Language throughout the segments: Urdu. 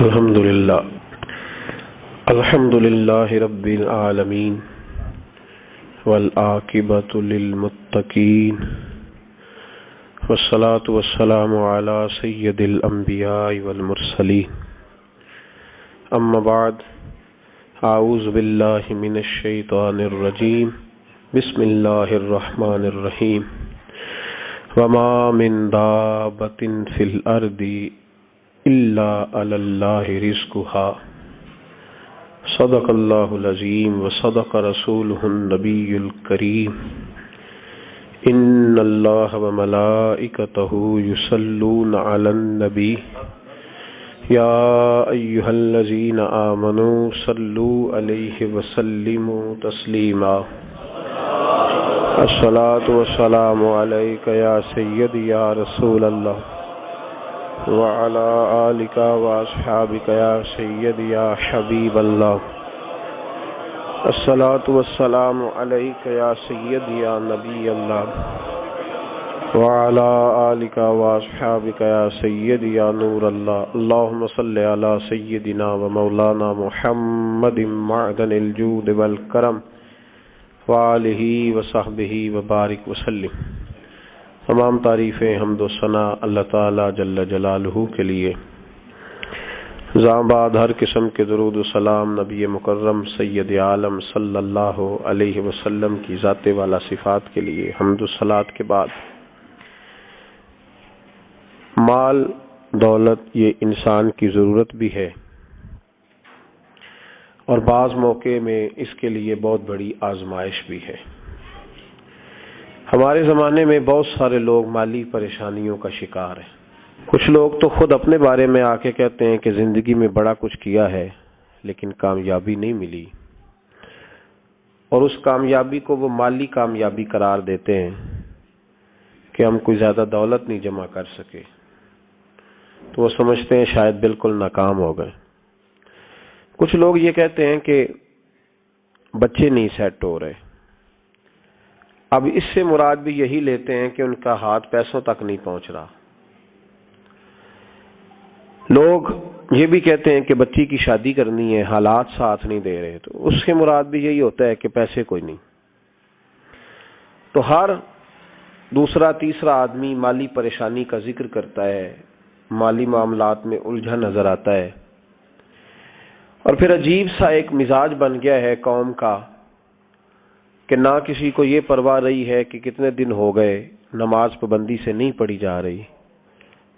الحمد للہ رب العالمین والعاقبۃ للمتقین والصلاة والسلام علی سید الانبیاء والمرسلین اما بعد اعوذ باللہ من الشیطان الرجیم بسم اللہ الرحمن الرحیم وما من دابۃ فی الارض الا علی اللہ رزقها صدق اللہ العظیم وصدق رسولہ النبی الکریم ان اللہ وملائکتہ یصلون علی النبی یا ایہا الذین آمنوا صلوا علیہ وسلموا تسلیما الصلاة والسلام علیک یا سیدی یا رسول اللہ وعلى آلك وأصحابك يا سيدي يا حبيب الله الصلاة والسلام عليك يا سيدي يا نبي الله وعلى آلك وأصحابك يا سيدي يا نور الله اللهم صل على سيدنا ومولانا محمد معدن الجود والكرم وآله وصحبه وبارك وسلم۔ تمام تعریفیں حمد و ثنا اللہ تعالی جل جلالہ کے لیے، زاں بعد ہر قسم کے درود و سلام نبی مکرم سید عالم صلی اللہ علیہ وسلم کی ذات والا صفات کے لیے۔ حمد و صلات کے بعد، مال دولت یہ انسان کی ضرورت بھی ہے اور بعض موقع میں اس کے لیے بہت بڑی آزمائش بھی ہے۔ ہمارے زمانے میں بہت سارے لوگ مالی پریشانیوں کا شکار ہیں۔ کچھ لوگ تو خود اپنے بارے میں آ کے کہتے ہیں کہ زندگی میں بڑا کچھ کیا ہے لیکن کامیابی نہیں ملی، اور اس کامیابی کو وہ مالی کامیابی قرار دیتے ہیں کہ ہم کوئی زیادہ دولت نہیں جمع کر سکے، تو وہ سمجھتے ہیں شاید بالکل ناکام ہو گئے۔ کچھ لوگ یہ کہتے ہیں کہ بچے نہیں سیٹ ہو رہے، اب اس سے مراد بھی یہی لیتے ہیں کہ ان کا ہاتھ پیسوں تک نہیں پہنچ رہا۔ لوگ یہ بھی کہتے ہیں کہ بچی کی شادی کرنی ہے، حالات ساتھ نہیں دے رہے، تو اس سے مراد بھی یہی ہوتا ہے کہ پیسے کوئی نہیں۔ تو ہر دوسرا تیسرا آدمی مالی پریشانی کا ذکر کرتا ہے، مالی معاملات میں الجھا نظر آتا ہے، اور پھر عجیب سا ایک مزاج بن گیا ہے قوم کا کہ نہ کسی کو یہ پرواہ رہی ہے کہ کتنے دن ہو گئے نماز پابندی سے نہیں پڑھی جا رہی،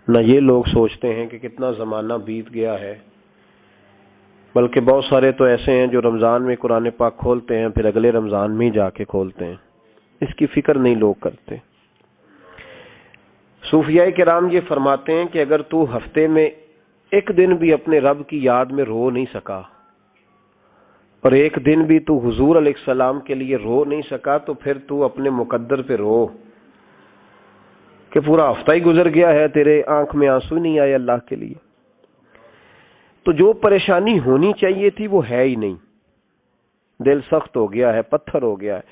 نہ یہ لوگ سوچتے ہیں کہ کتنا زمانہ بیت گیا ہے، بلکہ بہت سارے تو ایسے ہیں جو رمضان میں قرآن پاک کھولتے ہیں پھر اگلے رمضان میں ہی جا کے کھولتے ہیں، اس کی فکر نہیں لوگ کرتے۔ صوفیاء کرام یہ فرماتے ہیں کہ اگر تو ہفتے میں ایک دن بھی اپنے رب کی یاد میں رو نہیں سکا اور ایک دن بھی تو حضور علیہ السلام کے لیے رو نہیں سکا، تو پھر تو اپنے مقدر پہ رو کہ پورا ہفتہ ہی گزر گیا ہے، تیرے آنکھ میں آنسو نہیں آئے اللہ کے لیے۔ تو جو پریشانی ہونی چاہیے تھی وہ ہے ہی نہیں، دل سخت ہو گیا ہے، پتھر ہو گیا ہے۔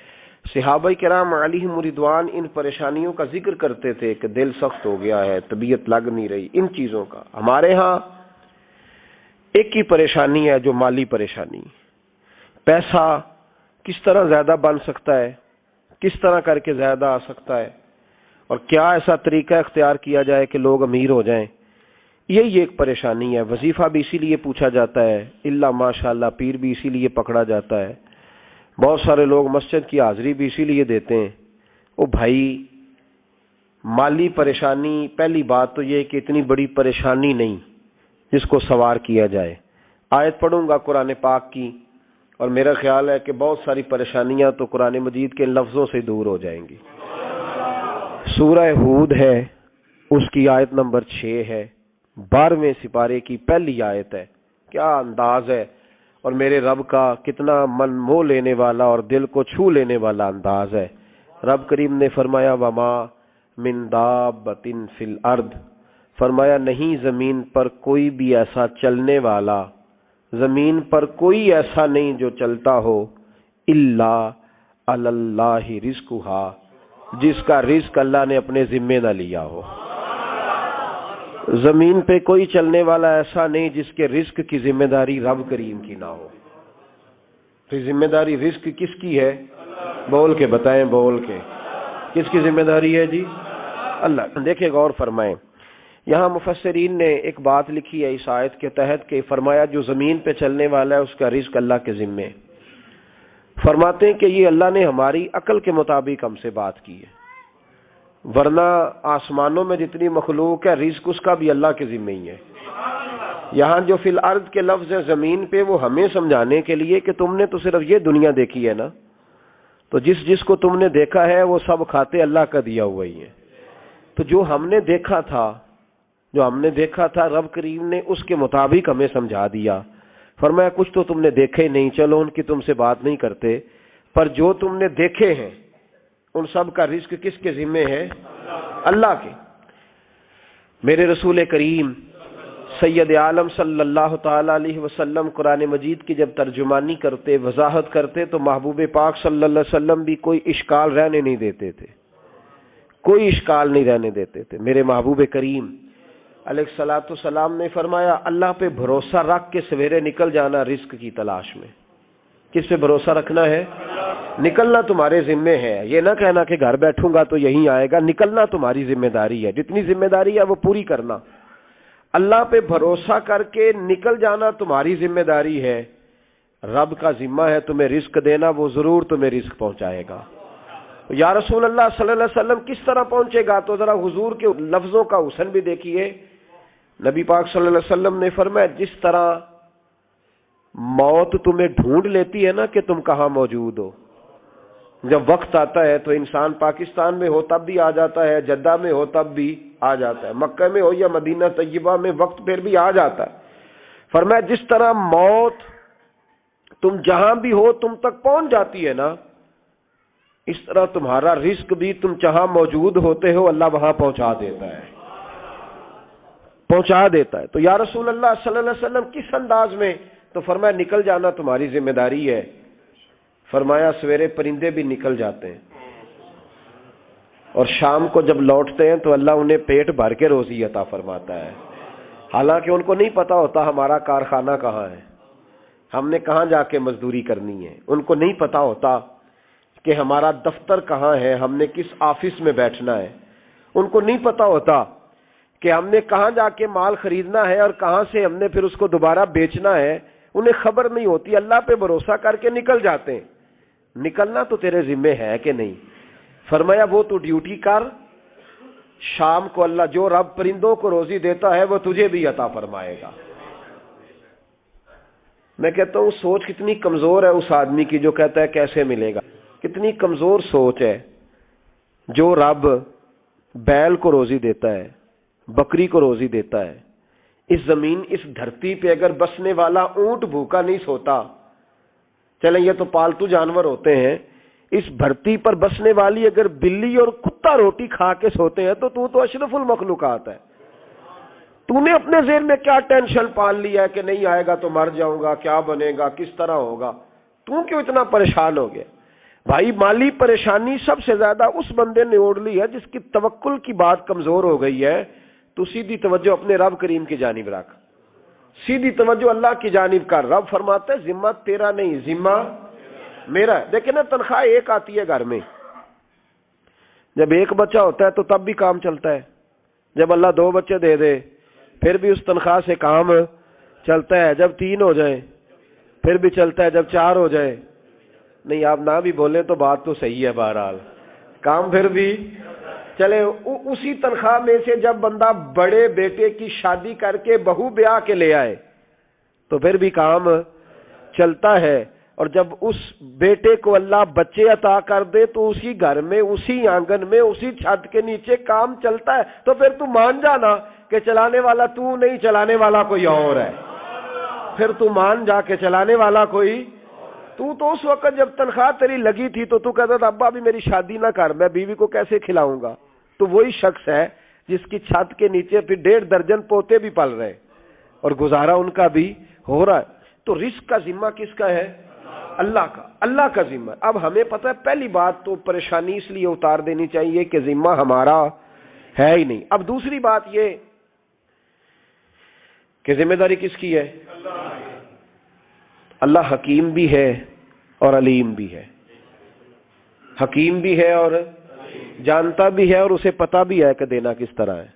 صحابہ کرام علیہم رضوان ان پریشانیوں کا ذکر کرتے تھے کہ دل سخت ہو گیا ہے، طبیعت لگ نہیں رہی، ان چیزوں کا۔ ہمارے ہاں ایک ہی پریشانی ہے جو مالی پریشانی، پیسہ کس طرح زیادہ بن سکتا ہے، کس طرح کر کے زیادہ آ سکتا ہے، اور کیا ایسا طریقہ اختیار کیا جائے کہ لوگ امیر ہو جائیں، یہی ایک پریشانی ہے۔ وظیفہ بھی اسی لیے پوچھا جاتا ہے، اللہ ماشاءاللہ پیر بھی اسی لیے پکڑا جاتا ہے، بہت سارے لوگ مسجد کی حاضری بھی اسی لیے دیتے ہیں۔ او بھائی، مالی پریشانی پہلی بات تو یہ کہ اتنی بڑی پریشانی نہیں جس کو سوار کیا جائے۔ آیت پڑھوں گا قرآن پاک کی، اور میرا خیال ہے کہ بہت ساری پریشانیاں تو قرآن مجید کے لفظوں سے دور ہو جائیں گی۔ سورہ ہود ہے، اس کی آیت نمبر 6 ہے، 12ویں سپارے کی پہلی آیت ہے۔ کیا انداز ہے، اور میرے رب کا کتنا من موہ لینے والا اور دل کو چھو لینے والا انداز ہے۔ رب کریم نے فرمایا وما من دابۃ فی الارض، فرمایا نہیں زمین پر کوئی بھی ایسا چلنے والا، زمین پر کوئی ایسا نہیں جو چلتا ہو، الا علی اللہ رزقھا، جس کا رزق اللہ نے اپنے ذمے نہ لیا ہو۔ زمین پہ کوئی چلنے والا ایسا نہیں جس کے رزق کی ذمہ داری رب کریم کی نہ ہو. پھر ذمہ داری رزق کس کی ہے؟ بول کے بتائیں، بول کے. کس کی ذمہ داری ہے جی؟ اللہ. دیکھیں غور فرمائیں، یہاں مفسرین نے ایک بات لکھی ہے اس آیت کے تحت کہ فرمایا جو زمین پہ چلنے والا ہے اس کا رزق اللہ کے ذمے. فرماتے ہیں کہ یہ اللہ نے ہماری عقل کے مطابق ہم سے بات کی ہے، ورنہ آسمانوں میں جتنی مخلوق ہے رزق اس کا بھی اللہ کے ذمے ہی ہے. یہاں جو فی الارض کے لفظ ہے زمین پہ، وہ ہمیں سمجھانے کے لیے کہ تم نے تو صرف یہ دنیا دیکھی ہے نا، تو جس کو تم نے دیکھا ہے وہ سب کھاتے اللہ کا دیا ہوا ہی ہے. تو جو ہم نے دیکھا تھا رب کریم نے اس کے مطابق ہمیں سمجھا دیا. فرمایا کچھ تو تم نے دیکھے نہیں، چلو ان کی تم سے بات نہیں کرتے، پر جو تم نے دیکھے ہیں ان سب کا رزق کس کے ذمے ہے؟ اللہ کے. میرے رسول کریم سید عالم صلی اللہ تعالی علیہ وسلم قرآن مجید کی جب ترجمانی کرتے، وضاحت کرتے، تو محبوب پاک صلی اللہ علیہ وسلم بھی کوئی اشکال رہنے نہیں دیتے تھے، کوئی اشکال نہیں رہنے دیتے تھے. میرے محبوب کریم علیہ الصلوۃ والسلام نے فرمایا اللہ پہ بھروسہ رکھ کے سویرے نکل جانا رزق کی تلاش میں. کس پہ بھروسہ رکھنا ہے؟ نکلنا تمہارے ذمے ہے. یہ نہ کہنا کہ گھر بیٹھوں گا تو یہیں آئے گا، نکلنا تمہاری ذمہ داری ہے. جتنی ذمہ داری ہے وہ پوری کرنا. اللہ پہ بھروسہ کر کے نکل جانا تمہاری ذمہ داری ہے. رب کا ذمہ ہے تمہیں رزق دینا، وہ ضرور تمہیں رزق پہنچائے گا. یا رسول اللہ صلی اللہ علیہ وسلم کس طرح پہنچے گا؟ تو ذرا حضور کے لفظوں کا حسن بھی دیکھیے. نبی پاک صلی اللہ علیہ وسلم نے فرمایا جس طرح موت تمہیں ڈھونڈ لیتی ہے نا کہ تم کہاں موجود ہو، جب وقت آتا ہے تو انسان پاکستان میں ہو تب بھی آ جاتا ہے، جدہ میں ہو تب بھی آ جاتا ہے، مکہ میں ہو یا مدینہ طیبہ میں وقت پھر بھی آ جاتا ہے. فرمایا جس طرح موت تم جہاں بھی ہو تم تک پہنچ جاتی ہے نا، اس طرح تمہارا رزق بھی تم جہاں موجود ہوتے ہو اللہ وہاں پہنچا دیتا ہے، پہنچا دیتا ہے. تو یا رسول اللہ صلی اللہ علیہ وسلم کس انداز میں؟ تو فرمایا نکل جانا تمہاری ذمہ داری ہے. فرمایا سویرے پرندے بھی نکل جاتے ہیں اور شام کو جب لوٹتے ہیں تو اللہ انہیں پیٹ بھر کے روزی عطا فرماتا ہے. حالانکہ ان کو نہیں پتا ہوتا ہمارا کارخانہ کہاں ہے، ہم نے کہاں جا کے مزدوری کرنی ہے. ان کو نہیں پتا ہوتا کہ ہمارا دفتر کہاں ہے، ہم نے کس آفس میں بیٹھنا ہے. ان کو نہیں پتا ہوتا کہ ہم نے کہاں جا کے مال خریدنا ہے اور کہاں سے ہم نے پھر اس کو دوبارہ بیچنا ہے. انہیں خبر نہیں ہوتی. اللہ پہ بھروسہ کر کے نکل جاتے ہیں. نکلنا تو تیرے ذمے ہے کہ نہیں؟ فرمایا وہ تو ڈیوٹی کر، شام کو اللہ جو رب پرندوں کو روزی دیتا ہے وہ تجھے بھی عطا فرمائے گا. میں کہتا ہوں سوچ کتنی کمزور ہے اس آدمی کی جو کہتا ہے کیسے ملے گا. کتنی کمزور سوچ ہے. جو رب بیل کو روزی دیتا ہے، بکری کو روزی دیتا ہے، اس زمین اس دھرتی پہ اگر بسنے والا اونٹ بھوکا نہیں سوتا، چلیں یہ تو پالتو جانور ہوتے ہیں، اس دھرتی پر بسنے والی اگر بلی اور کتا روٹی کھا کے سوتے ہیں تو اشرف المخلوقات ہے. تو نے اپنے ذہن میں کیا ٹینشن پال لیا ہے کہ نہیں آئے گا تو مر جاؤں گا، کیا بنے گا، کس طرح ہوگا؟ تو کیوں اتنا پریشان ہو گیا؟ بھائی مالی پریشانی سب سے زیادہ اس بندے نے اوڑھ لی ہے جس کی توکل کی بات کمزور ہو گئی ہے. تو سیدھی توجہ اپنے رب کریم کی جانب رکھ، سیدھی توجہ اللہ کی جانب کر. رب فرماتا ہے ذمہ تیرا نہیں، ذمہ میرا ہے. دیکھیں نا تنخواہ ایک آتی ہے گھر میں، جب ایک بچہ ہوتا ہے تو تب بھی کام چلتا ہے، جب اللہ 2 بچے دے دے پھر بھی اس تنخواہ سے کام چلتا ہے، جب 3 ہو جائیں پھر بھی چلتا ہے، جب 4 ہو جائے نہیں. آپ نہ بھی بولیں تو بات تو صحیح ہے، بہرحال کام پھر بھی چلے. اسی تنخواہ میں سے جب بندہ بڑے بیٹے کی شادی کر کے بہو بیاہ کے لے آئے تو پھر بھی کام چلتا ہے. اور جب اس بیٹے کو اللہ بچے عطا کر دے تو اسی گھر میں، اسی آنگن میں، اسی چھت کے نیچے کام چلتا ہے. تو پھر تو مان جانا کہ چلانے والا تو نہیں، چلانے والا کوئی اور ہے. پھر تو مان جا کے چلانے والا کوئی. تو اس وقت جب تنخواہ تیری لگی تھی تو کہتا تھا ابا ابھی میری شادی نہ کر، میں بیوی کو کیسے کھلاؤں گا. تو وہی شخص ہے جس کی چھت کے نیچے پھر 1.5 درجن پوتے بھی پل رہے اور گزارا ان کا بھی ہو رہا ہے. تو رزق کا ذمہ کس کا ہے؟ اللہ کا. اللہ کا ذمہ. اب ہمیں پتہ ہے پہلی بات تو پریشانی اس لیے اتار دینی چاہیے کہ ذمہ ہمارا ہے ہی نہیں. اب دوسری بات یہ کہ ذمہ داری کس کی ہے؟ اللہ حکیم بھی ہے اور علیم بھی ہے، حکیم بھی ہے اور جانتا بھی ہے، اور اسے پتا بھی ہے کہ دینا کس طرح ہے۔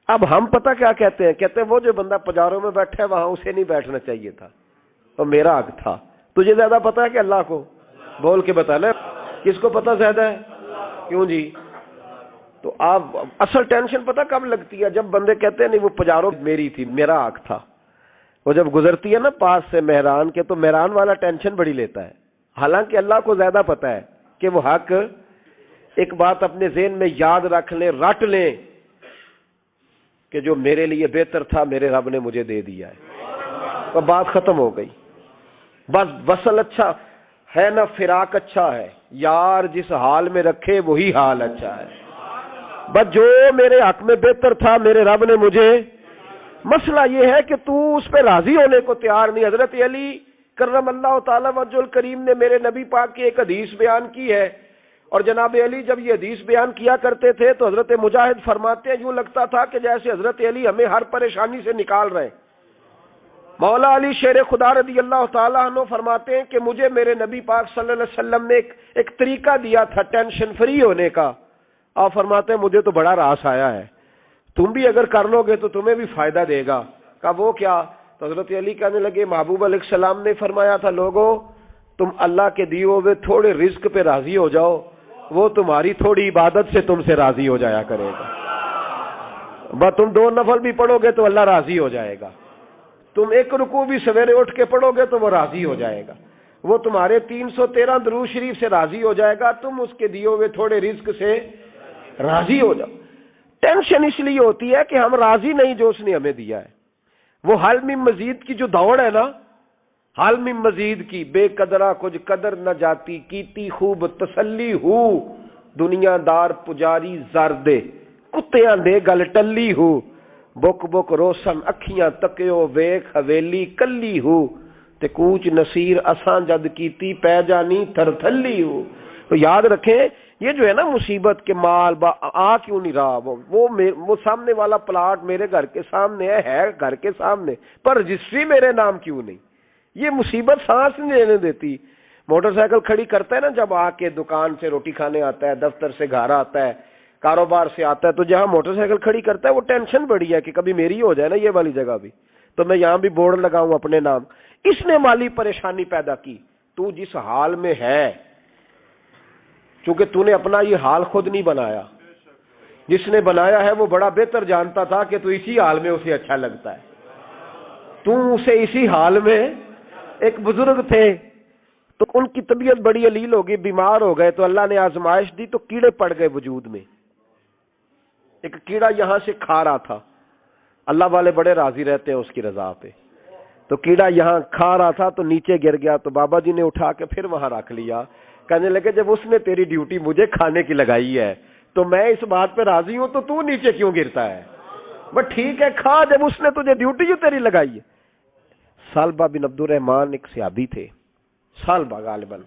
اب ہم پتہ کیا کہتے ہیں؟ کہتے ہیں وہ جو بندہ پجاروں میں بیٹھا ہے وہاں اسے نہیں بیٹھنا چاہیے تھا، اور میرا حق تھا۔ تجھے زیادہ پتا ہے کہ اللہ کو؟ بول کے بتا نا، کس کو پتا زیادہ ہے؟ کیوں جی؟ تو آپ اصل ٹینشن پتہ کب لگتی ہے؟ جب بندے کہتے ہیں نہیں وہ پجاروں میری تھی، میرا حق تھا۔ وہ جب گزرتی ہے نا پاس سے مہران کے، تو مہران والا ٹینشن بڑی لیتا ہے، حالانکہ اللہ کو زیادہ پتا ہے کہ وہ حق۔ ایک بات اپنے ذہن میں یاد رکھ لیں، رٹ لیں کہ جو میرے لیے بہتر تھا میرے رب نے مجھے دے دیا ہے، تو بات ختم ہو گئی۔ بس وصل اچھا ہے نہ فراق اچھا ہے، یار جس حال میں رکھے وہی حال اچھا ہے۔ بس جو میرے حق میں بہتر تھا میرے رب نے مجھے، مسئلہ یہ ہے کہ تو اس پہ راضی ہونے کو تیار نہیں۔ حضرت علی کرم اللہ تعالی وجہ الکریم نے میرے نبی پاک کی ایک حدیث بیان کی ہے، اور جناب علی جب یہ حدیث بیان کیا کرتے تھے تو حضرت مجاہد فرماتے ہیں یوں لگتا تھا کہ جیسے حضرت علی ہمیں ہر پریشانی سے نکال رہے ہیں۔ مولا علی شیر خدا رضی اللہ تعالیٰ عنہ فرماتے ہیں کہ مجھے میرے نبی پاک صلی اللہ علیہ وسلم نے ایک طریقہ دیا تھا ٹینشن فری ہونے کا۔ آپ فرماتے ہیں مجھے تو بڑا راس آیا ہے، تم بھی اگر کر لو گے تو تمہیں بھی فائدہ دے گا۔ کہا وہ کیا؟ تو حضرت علی کہنے لگے محبوب علیہ السلام نے فرمایا تھا لوگو تم اللہ کے دیے ہوئے تھوڑے رزق پہ راضی ہو جاؤ، وہ تمہاری تھوڑی عبادت سے تم سے راضی ہو جایا کرے گا۔ بس تم 2 نفل بھی پڑھو گے تو اللہ راضی ہو جائے گا، تم 1 رکوع بھی سویرے اٹھ کے پڑھو گے تو وہ راضی ہو جائے گا، وہ تمہارے 313 درود شریف سے راضی ہو جائے گا، تم اس کے دیے ہوئے تھوڑے رزق سے راضی ہو جاؤ۔ ٹینشن اس لیے ہوتی ہے کہ ہم راضی نہیں جو اس نے ہمیں دیا ہے۔ وہ حل میں مزید کی جو دوڑ ہے نا، حل میں مزید کی، بے قدرہ کچھ قدر نہ جاتی، کیتی خوب تسلی ہو، دنیا دار پجاری زر دے، کتیاں دے گل ٹلی ہو، بک بک روشن اکھیاں تکیو ویکھ حویلی کلی ہو، تے کوچ نصیر اساں جد کیتی پہ جانی تھر تھلی ہو۔ تو یاد رکھیں یہ جو ہے نا مصیبت کے مال آ کیوں نہیں رہا، وہ سامنے والا پلاٹ میرے گھر کے سامنے ہے گھر کے سامنے، پر رجسٹری میرے نام کیوں نہیں؟ یہ مصیبت سانس نہیں لینے دیتی۔ موٹر سائیکل کھڑی کرتا ہے نا جب آ کے دکان سے روٹی کھانے آتا ہے، دفتر سے گھر آتا ہے، کاروبار سے آتا ہے، تو جہاں موٹر سائیکل کھڑی کرتا ہے وہ ٹینشن بڑی ہے کہ کبھی میری ہو جائے نا یہ والی جگہ بھی، تو میں یہاں بھی بورڈ لگاؤں اپنے نام۔ اس نے مالی پریشانی پیدا کی۔ تو جس حال میں ہے، چونکہ تو نے اپنا یہ حال خود نہیں بنایا، جس نے بنایا ہے وہ بڑا بہتر جانتا تھا کہ تو اسی حال میں اسے اچھا لگتا ہے۔ تو اسے اسی حال میں، ایک بزرگ تھے تو ان کی طبیعت بڑی علیل ہو گئی، بیمار ہو گئے، تو اللہ نے آزمائش دی تو کیڑے پڑ گئے وجود میں۔ ایک کیڑا یہاں سے کھا رہا تھا، اللہ والے بڑے راضی رہتے ہیں اس کی رضا پہ، تو کیڑا یہاں کھا رہا تھا تو نیچے گر گیا، تو بابا جی نے اٹھا کے پھر وہاں رکھ لیا، کہنے لگے جب اس نے تیری ڈیوٹی مجھے کھانے کی لگائی ہے تو میں اس بات پہ راضی ہوں، تو نیچے کیوں گرتا ہے؟ بس ٹھیک ہے کھا، جب اس نے تجھے ڈیوٹی جو تیری لگائی ہے۔ سالبہ بن عبد الرحمن ایک صحابی تھے، سالبہ غالباً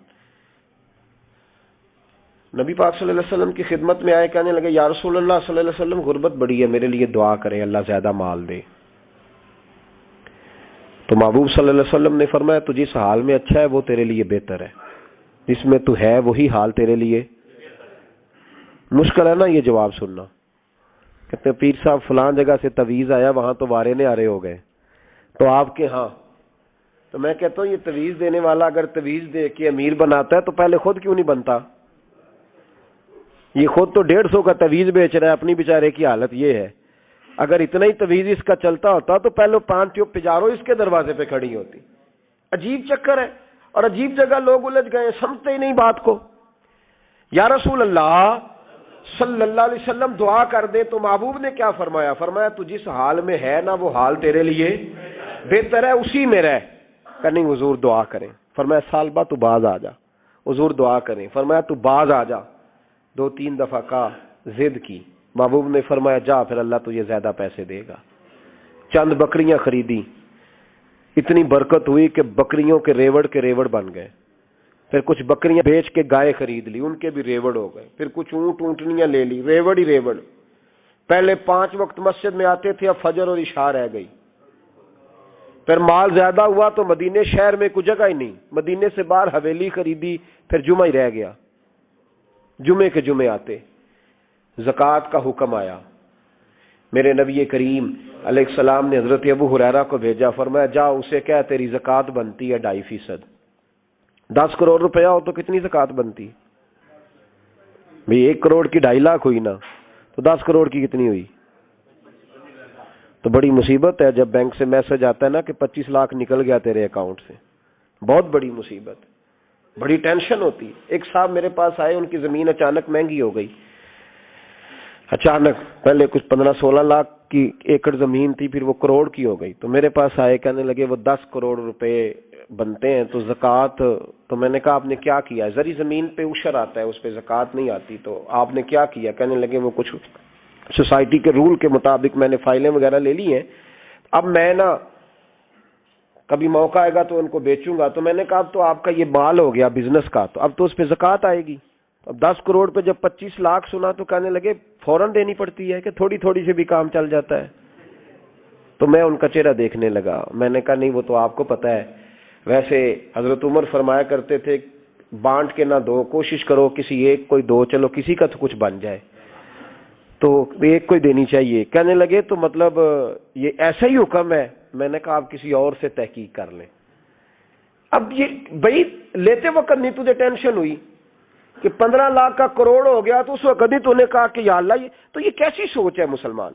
نبی پاک صلی اللہ علیہ وسلم کی خدمت میں آئے، کہنے لگے یا رسول اللہ صلی اللہ علیہ وسلم غربت بڑی ہے، میرے لیے دعا کریں اللہ زیادہ مال دے۔ تو محبوب صلی اللہ علیہ وسلم نے فرمایا تو جس حال میں اچھا ہے وہ تیرے لیے بہتر ہے، جس میں تو ہے وہی حال تیرے لیے۔ مشکل ہے نا یہ جواب سننا، کہتے ہیں پیر صاحب فلان جگہ سے تویز آیا، وہاں تو وارے نے آرے ہو گئے، تو آپ کے ہاں، تو میں کہتا ہوں یہ تویز دینے والا اگر تویز دے کے امیر بناتا ہے تو پہلے خود کیوں نہیں بنتا؟ یہ خود تو 150 کا تویز بیچ رہا ہے، اپنی بیچارے کی حالت یہ ہے، اگر اتنا ہی تویز اس کا چلتا ہوتا تو پہلے 5 ٹیوب پجارو اس کے دروازے پہ کھڑی ہوتی۔ عجیب چکر ہے، اور عجیب جگہ لوگ الجھ گئے، سمجھتے ہی نہیں بات کو۔ یا رسول اللہ صلی اللہ علیہ وسلم دعا کر دے، تو محبوب نے کیا فرمایا؟ فرمایا تو جس حال میں ہے نا وہ حال تیرے لیے بہتر ہے، اسی میں رہ۔ کہ نہیں حضور دعا کریں، فرمایا سالبہ تو باز آ جا، حضور دعا کریں، فرمایا تو باز آ جا، 2-3 دفعہ کا ضد کی، محبوب نے فرمایا جا پھر اللہ تجھے زیادہ پیسے دے گا۔ چند بکریاں خریدی، اتنی برکت ہوئی کہ بکریوں کے ریوڑ بن گئے، پھر کچھ بکریاں بیچ کے گائے خرید لی، ان کے بھی ریوڑ ہو گئے، پھر کچھ اونٹنیاں لے لی، ریوڑ ہی ریوڑ۔ پہلے 5 وقت مسجد میں آتے تھے، اب فجر اور عشاء رہ گئی، پھر مال زیادہ ہوا تو مدینے شہر میں کوئی جگہ ہی نہیں، مدینے سے باہر حویلی خریدی، پھر جمعہ ہی رہ گیا، جمعے کے جمعے آتے، زکوٰۃ کا حکم آیا۔ میرے نبی کریم علیہ السلام نے حضرت ابو ہریرہ کو بھیجا، فرمایا جا اسے کہہ تیری زکوٰۃ بنتی ہے 2.5%۔ 10 کروڑ روپیہ ہو تو کتنی زکوٰۃ بنتی؟ بھئی 1 کروڑ کی 2.5 لاکھ ہوئی نا، تو 10 کروڑ کی کتنی ہوئی؟ تو بڑی مصیبت ہے جب بینک سے میسج آتا ہے نا کہ 25 لاکھ نکل گیا تیرے اکاؤنٹ سے، بہت بڑی مصیبت، بڑی ٹینشن ہوتی۔ ایک صاحب میرے پاس آئے، ان کی زمین اچانک مہنگی ہو گئی، اچانک پہلے کچھ 15-16 لاکھ کی ایکڑ زمین تھی، پھر وہ کروڑ کی ہو گئی۔ تو میرے پاس آئے، کہنے لگے وہ 10 کروڑ روپے بنتے ہیں تو زکوٰۃ، تو میں نے کہا آپ نے کیا کیا ہے؟ زری زمین پہ عشر آتا ہے، اس پہ زکوٰۃ نہیں آتی، تو آپ نے کیا کیا؟ کہنے لگے وہ کچھ سوسائٹی کے رول کے مطابق میں نے فائلیں وغیرہ لے لی ہیں، اب میں نا کبھی موقع آئے گا تو ان کو بیچوں گا۔ تو میں نے کہا اب تو آپ کا یہ مال ہو گیا بزنس کا، تو اب تو اس پہ زکوٰۃ آئے گی۔ اب 10 کروڑ پہ جب 25 لاکھ سنا تو کہنے لگے فوراً دینی پڑتی ہے کہ تھوڑی تھوڑی سے بھی کام چل جاتا ہے؟ تو میں ان کا چہرہ دیکھنے لگا، میں نے کہا نہیں وہ تو آپ کو پتہ ہے، ویسے حضرت عمر فرمایا کرتے تھے بانٹ کے نہ دو، کوشش کرو کسی ایک کوئی دو، چلو کسی کا تو کچھ بن جائے، تو ایک کوئی دینی چاہیے۔ کہنے لگے تو مطلب یہ ایسا ہی حکم ہے؟ میں نے کہا آپ کسی اور سے تحقیق کر لیں۔ اب یہ بھائی لیتے وقت نہیں تجھے ٹینشن ہوئی کہ 15 لاکھ کا کروڑ ہو گیا، تو اس وقت نہیں تو نے کہا کہ یا اللہ، تو یہ کیسی سوچ ہے مسلمان؟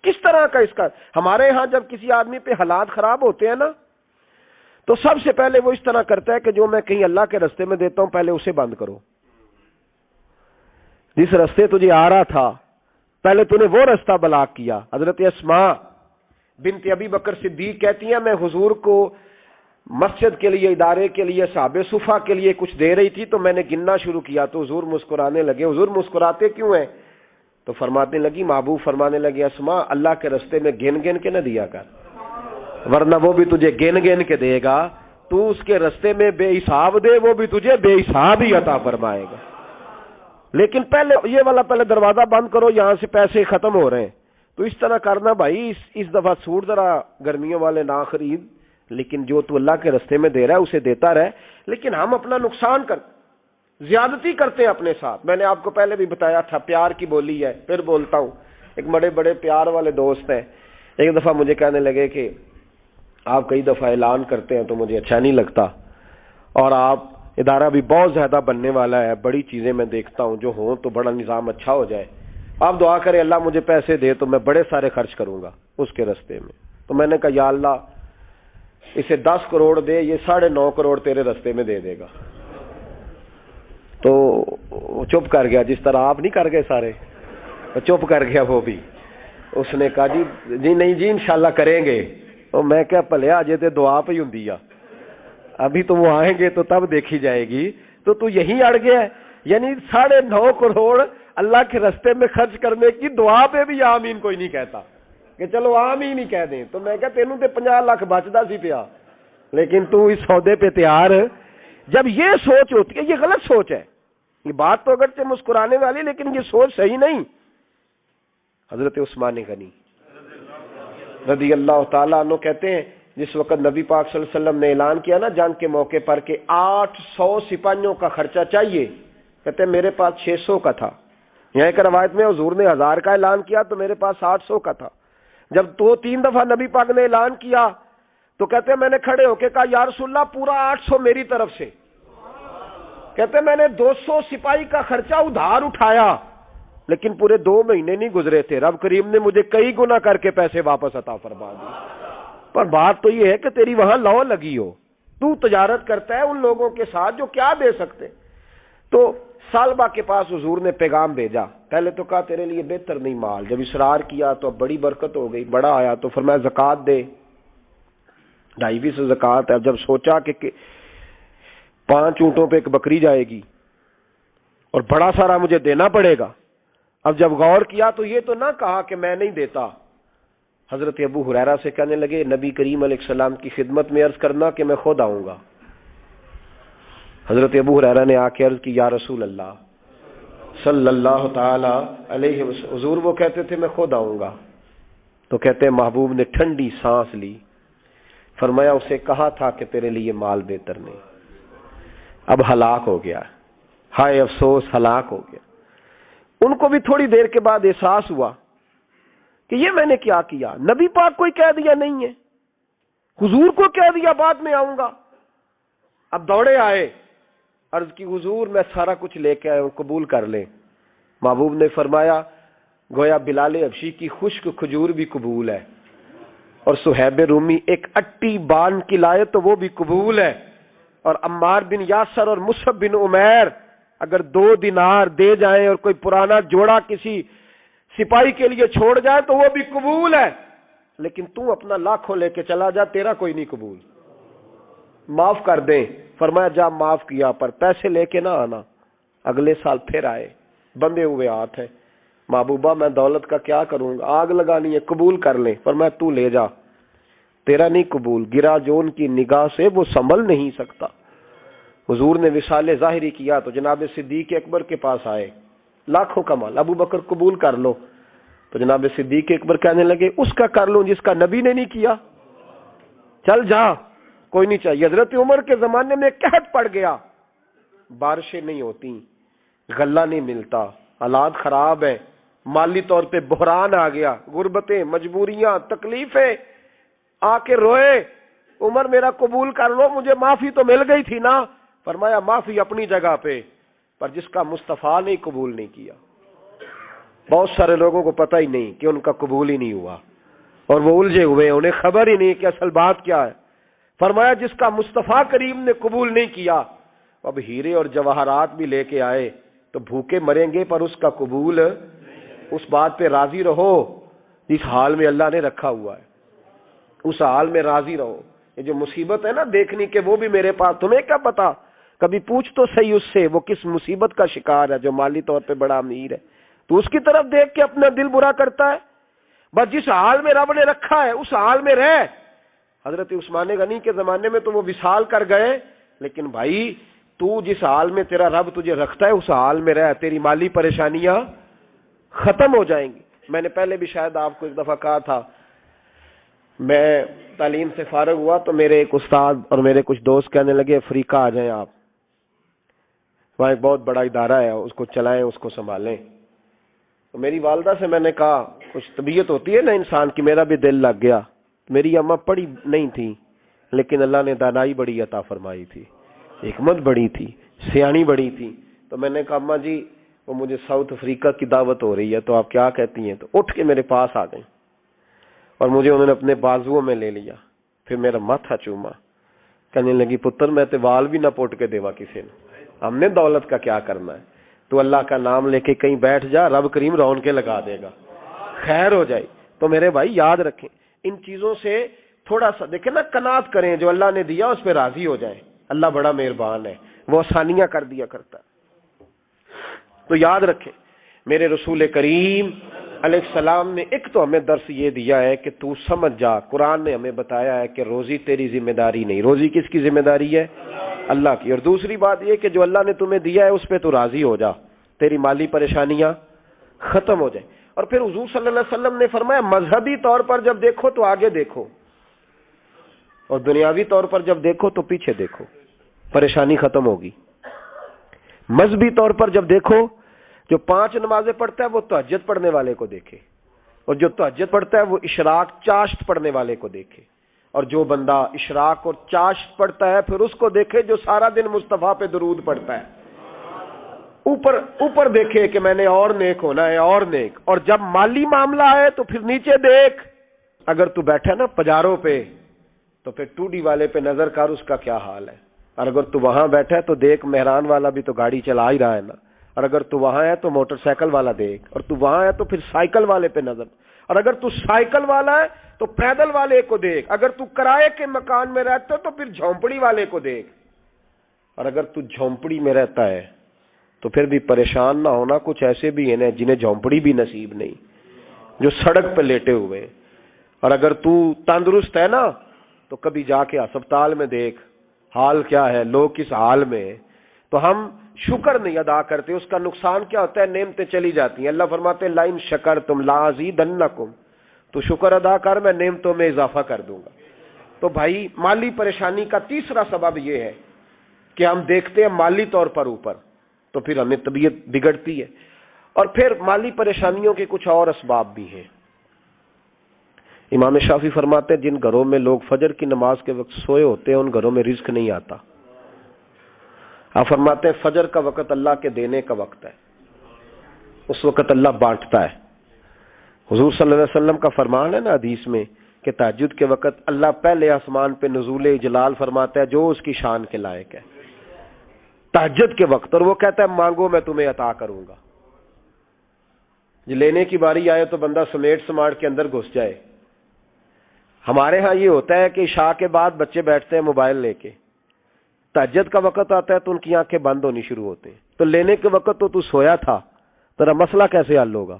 کس طرح کا اس کا؟ ہمارے ہاں جب کسی آدمی پہ حالات خراب ہوتے ہیں نا، تو سب سے پہلے وہ اس طرح کرتا ہے کہ جو میں کہیں اللہ کے رستے میں دیتا ہوں پہلے اسے بند کرو۔ جس رستے تجھے آ رہا تھا پہلے تو نے وہ رستہ بلاک کیا۔ حضرت اسماء بنت ابی بکر صدیق کہتی ہیں میں حضور کو مسجد کے لیے، ادارے کے لیے، صحابہ صفہ کے لیے کچھ دے رہی تھی، تو میں نے گننا شروع کیا تو حضور مسکرانے لگے۔ حضور مسکراتے کیوں ہیں؟ تو فرمانے لگی، محبوب فرمانے لگے اسماء اللہ کے رستے میں گن گن کے نہ دیا کر، ورنہ وہ بھی تجھے گن گن کے دے گا۔ تو اس کے رستے میں بے حساب دے، وہ بھی تجھے بے حساب ہی عطا فرمائے گا۔ لیکن پہلے یہ والا پہلے دروازہ بند کرو، یہاں سے پیسے ختم ہو رہے ہیں۔ تو اس طرح کرنا بھائی، اس دفعہ سوٹ ذرا گرمیوں والے نہ خرید، لیکن جو تو اللہ کے رستے میں دے رہا ہے اسے دیتا رہے۔ لیکن ہم اپنا نقصان زیادتی کرتے ہیں اپنے ساتھ۔ میں نے آپ کو پہلے بھی بتایا تھا، پیار کی بولی ہے، پھر بولتا ہوں۔ ایک بڑے بڑے پیار والے دوست ہیں، ایک دفعہ مجھے کہنے لگے کہ آپ کئی دفعہ اعلان کرتے ہیں تو مجھے اچھا نہیں لگتا، اور آپ ادارہ بھی بہت زیادہ بننے والا ہے، بڑی چیزیں میں دیکھتا ہوں جو ہوں تو بڑا نظام اچھا ہو جائے، آپ دعا کریں اللہ مجھے پیسے دے تو میں بڑے سارے خرچ کروں گا اس کے رستے میں۔ تو میں نے کہا یا اللہ اسے 10 کروڑ دے، یہ 9.5 کروڑ تیرے رستے میں دے دے گا۔ تو چپ کر گیا، جس طرح آپ نہیں کر گئے سارے، چپ کر گیا وہ بھی۔ اس نے کہا جی نہیں جی انشاءاللہ کریں گے۔ تو میں کہا پلے آجے تے دعا پہ ہی ہوندی ہے، ابھی تو وہ آئیں گے تو تب دیکھی جائے گی۔ تو یہی اڑ گیا ہے، یعنی 9.5 کروڑ اللہ کے رستے میں خرچ کرنے کی دعا پہ بھی آمین کوئی نہیں کہتا کہ چلو آمین ہی کہہ دیں۔ تو میں کہا تینوں تے 50 لاکھ بچدا سی پیا، لیکن تو اس سودے پہ تیار۔ جب یہ سوچ ہوتی ہے، یہ غلط سوچ ہے، یہ بات تو اگرچہ مسکرانے والی لیکن یہ سوچ صحیح نہیں۔ حضرت عثمان غنی رضی اللہ تعالیٰ عنہ کہتے ہیں جس وقت نبی پاک صلی اللہ علیہ وسلم نے اعلان کیا نا جنگ کے موقع پر کہ 800 سپاہیوں کا خرچہ چاہیے، کہتے ہیں میرے پاس 600 کا تھا۔ یہاں ایک روایت میں حضور نے 1000 کا اعلان کیا تو میرے پاس 800 کا تھا۔ جب 2-3 دفعہ نبی پاک نے اعلان کیا تو کہتے ہیں میں نے کھڑے ہو کے کہا یا رسول اللہ پورا 800 میری طرف سے۔ کہتے ہیں میں نے 200 سپاہی کا خرچہ ادھار اٹھایا، لیکن پورے 2 مہینے نہیں گزرے تھے، رب کریم نے مجھے کئی گنا کر کے پیسے واپس عطا فرما دی۔ پر بات تو یہ ہے کہ تیری وہاں لو لگی ہو، تو تجارت کرتا ہے ان لوگوں کے ساتھ جو کیا دے سکتے۔ تو سالبہ کے پاس حضور نے پیغام بھیجا، پہلے تو کہا تیرے لیے بہتر نہیں مال، جب اصرار کیا تو اب بڑی برکت ہو گئی، بڑا آیا تو فرمایا زکوٰۃ دے، 2.5 زکوٰۃ ہے۔ اب جب سوچا کہ 5 اونٹوں پہ ایک بکری جائے گی اور بڑا سارا مجھے دینا پڑے گا، اب جب غور کیا تو یہ تو نہ کہا کہ میں نہیں دیتا۔ حضرت ابو ہریرہ سے کہنے لگے نبی کریم علیہ السلام کی خدمت میں عرض کرنا کہ میں خود آؤں گا۔ حضرت ابو ہریرہ نے آ کے عرض کی یا رسول اللہ صلی اللہ تعالی علیہ وسلم، حضور وہ کہتے تھے میں خود آؤں گا۔ تو کہتے ہیں محبوب نے ٹھنڈی سانس لی فرمایا اسے کہا تھا کہ تیرے لیے مال بہتر نہیں، اب ہلاک ہو گیا، ہائے افسوس ہلاک ہو گیا۔ ان کو بھی تھوڑی دیر کے بعد احساس ہوا کہ یہ میں نے کیا کیا، نبی پاک کو ہی کہہ دیا نہیں ہے، حضور کو کہہ دیا بعد میں آؤں گا۔ اب دوڑے آئے، عرض کی حضور میں سارا کچھ لے کے آیا ہوں، قبول کر لیں۔ محبوب نے فرمایا گویا بلال حبشی کی خشک کھجور بھی قبول ہے، اور صہیب رومی ایک اٹی باندھ کی لائے تو وہ بھی قبول ہے، اور عمار بن یاسر اور مصعب بن عمیر اگر 2 دینار دے جائیں اور کوئی پرانا جوڑا کسی سپاہی کے لیے چھوڑ جائے تو وہ بھی قبول ہے، لیکن تو اپنا لاکھوں لے کے چلا جا، تیرا کوئی نہیں قبول، معاف کر دیں۔ فرمایا جا معاف کیا، پر پیسے لے کے نہ آنا۔ اگلے سال پھر آئے، بندے ہوئے ہاتھ ہیں، محبوبہ میں دولت کا کیا کروں گا، آگ لگانی ہے، قبول کر لیں۔ فرمایا تو لے جا، تیرا نہیں قبول، گرا جو ان کی نگاہ سے وہ سنبھل نہیں سکتا۔ حضور نے وصال ظاہری کیا تو جناب صدیق اکبر کے پاس آئے، لاکھوں کا مال، ابو بکر قبول کر لو، تو جناب صدیق اکبر کہنے لگے اس کا کر لوں جس کا نبی نے نہیں کیا، چل جا، کوئی نہیں چاہیے۔ حضرت عمر کے زمانے میں قحط پڑ گیا، بارشیں نہیں ہوتی، غلہ نہیں ملتا، حالات خراب ہیں، مالی طور پہ بحران آ گیا، غربتیں، مجبوریاں، تکلیفیں، آ کے روئے، عمر میرا قبول کر لو، مجھے معافی تو مل گئی تھی نا۔ فرمایا معافی اپنی جگہ پہ، پر جس کا مصطفیٰ نے قبول نہیں کیا۔ بہت سارے لوگوں کو پتہ ہی نہیں کہ ان کا قبول ہی نہیں ہوا، اور وہ الجھے ہوئے، انہیں خبر ہی نہیں کہ اصل بات کیا ہے۔ فرمایا جس کا مصطفیٰ کریم نے قبول نہیں کیا، اب ہیرے اور جواہرات بھی لے کے آئے تو بھوکے مریں گے، پر اس کا قبول، اس بات پہ راضی رہو جس حال میں اللہ نے رکھا ہوا ہے، اس حال میں راضی رہو۔ یہ جو مصیبت ہے نا دیکھنی کہ وہ بھی میرے پاس، تمہیں کیا پتا، کبھی پوچھ تو صحیح اس سے وہ کس مصیبت کا شکار ہے، جو مالی طور پہ بڑا امیر ہے، تو اس کی طرف دیکھ کے اپنا دل برا کرتا ہے۔ بس جس حال میں رب نے رکھا ہے اس حال میں رہ۔ حضرت عثمان غنی کے زمانے میں تو وہ وصال کر گئے، لیکن بھائی تو جس حال میں تیرا رب تجھے رکھتا ہے اس حال میں رہ، تیری مالی پریشانیاں ختم ہو جائیں گی۔ میں نے پہلے بھی شاید آپ کو ایک دفعہ کہا تھا، میں تعلیم سے فارغ ہوا تو میرے ایک استاد اور میرے کچھ دوست کہنے لگے افریقہ آ جائیں آپ، وہاں ایک بہت بڑا ادارہ ہے، اس کو چلائیں، اس کو سنبھالیں۔ تو میری والدہ سے میں نے کہا، کچھ طبیعت ہوتی ہے نا انسان کی، میرا بھی دل لگ گیا۔ میری اماں پڑھی نہیں تھی، لیکن اللہ نے دانائی بڑی عطا فرمائی تھی، حکمت بڑی تھی، سیانی بڑی تھی۔ تو میں نے کہا اماں جی وہ مجھے ساؤتھ افریقہ کی دعوت ہو رہی ہے، تو آپ کیا کہتی ہیں؟ تو اٹھ کے میرے پاس آ گئیں اور مجھے انہوں نے اپنے بازوؤں میں لے لیا، پھر میرا ماتھا چوما، کہنے لگی پتر میں تے وال بھی نہ پوٹ کے دیوا کسی نے، ہم نے دولت کا کیا کرنا ہے، تو اللہ کا نام لے کے کہیں بیٹھ جا، رب کریم رون کے لگا دے گا، خیر ہو جائے۔ تو میرے بھائی یاد رکھیں، ان چیزوں سے تھوڑا سا دیکھیں نا، قناعت کریں، جو اللہ نے دیا اس پہ راضی ہو جائیں، اللہ بڑا مہربان ہے، وہ آسانیاں کر دیا کرتا ہے۔ تو یاد رکھیں میرے رسول کریم علیہ السلام نے ایک تو ہمیں درس یہ دیا ہے کہ تو سمجھ جا، قرآن نے ہمیں بتایا ہے کہ روزی تیری ذمہ داری نہیں، روزی کس کی ذمہ داری ہے؟ اللہ کی۔ اور دوسری بات یہ کہ جو اللہ نے تمہیں دیا ہے اس پہ تو راضی ہو جا، تیری مالی پریشانیاں ختم ہو جائیں۔ اور پھر حضور صلی اللہ علیہ وسلم نے فرمایا مذہبی طور پر جب دیکھو تو آگے دیکھو، اور دنیاوی طور پر جب دیکھو تو پیچھے دیکھو، پریشانی ختم ہوگی۔ مذہبی طور پر جب دیکھو، جو 5 نمازیں پڑھتا ہے وہ تہجد پڑھنے والے کو دیکھے، اور جو تہجد پڑھتا ہے وہ اشراق چاشت پڑھنے والے کو دیکھے، اور جو بندہ اشراق اور چاشت پڑھتا ہے پھر اس کو دیکھے جو سارا دن مصطفیٰ پہ درود پڑھتا ہے۔ اوپر دیکھے کہ میں نے اور نیک ہونا ہے، اور نیک۔ اور جب مالی معاملہ ہے تو پھر نیچے دیکھ، اگر تو بیٹھا نا پجاروں پہ تو پھر ٹوڈی والے پہ نظر کر اس کا کیا حال ہے، اور اگر تو وہاں بیٹھا ہے تو دیکھ مہران والا بھی تو گاڑی چلا ہی رہا ہے نا، اور اگر تو وہاں ہے تو موٹر سائیکل والا دیکھ، اور تو وہاں ہے تو پھر سائیکل والے پہ نظر، اور اگر تو سائیکل والا ہے تو پیدل والے کو دیکھ، اگر تو کرائے کے مکان میں رہتا ہے تو پھر جھونپڑی والے کو دیکھ، اور اگر تو جھونپڑی میں رہتا ہے تو پھر بھی پریشان نہ ہونا، کچھ ایسے بھی ہیں جنہیں جھونپڑی بھی نصیب نہیں، جو سڑک پہ لیٹے ہوئے۔ اور اگر تو تندرست ہے نا تو کبھی جا کے ہسپتال میں دیکھ حال کیا ہے، لوگ کس حال میں ہیں۔ تو ہم شکر نہیں ادا کرتے، اس کا نقصان کیا ہوتا ہے، نعمتیں چلی جاتی ہیں۔ اللہ فرماتے ہیں لئن شکرتم لازیدنکم، تو شکر ادا کر، میں نعمتوں میں اضافہ کر دوں گا۔ تو بھائی مالی پریشانی کا تیسرا سبب یہ ہے کہ ہم دیکھتے ہیں مالی طور پر اوپر، تو پھر ہمیں طبیعت بگڑتی ہے۔ اور پھر مالی پریشانیوں کے کچھ اور اسباب بھی ہیں۔ امام شافعی فرماتے ہیں جن گھروں میں لوگ فجر کی نماز کے وقت سوئے ہوتے ہیں ان گھروں میں رزق نہیں آتا۔ آپ فرماتے ہیں فجر کا وقت اللہ کے دینے کا وقت ہے، اس وقت اللہ بانٹتا ہے۔ حضور صلی اللہ علیہ وسلم کا فرمان ہے نا حدیث میں کہ تہجد کے وقت اللہ پہلے آسمان پہ نزول جلال فرماتا ہے جو اس کی شان کے لائق ہے تہجد کے وقت، اور وہ کہتا ہے مانگو میں تمہیں عطا کروں گا۔ جو لینے کی باری آئے تو بندہ سمیٹ سماٹ کے اندر گھس جائے۔ ہمارے ہاں یہ ہوتا ہے کہ عشاء کے بعد بچے بیٹھتے ہیں موبائل لے کے، تہجد کا وقت آتا ہے تو ان کی آنکھیں بند ہونی شروع ہوتے ہیں، تو لینے کے وقت تو سویا تھا، تیرا مسئلہ کیسے حل ہوگا؟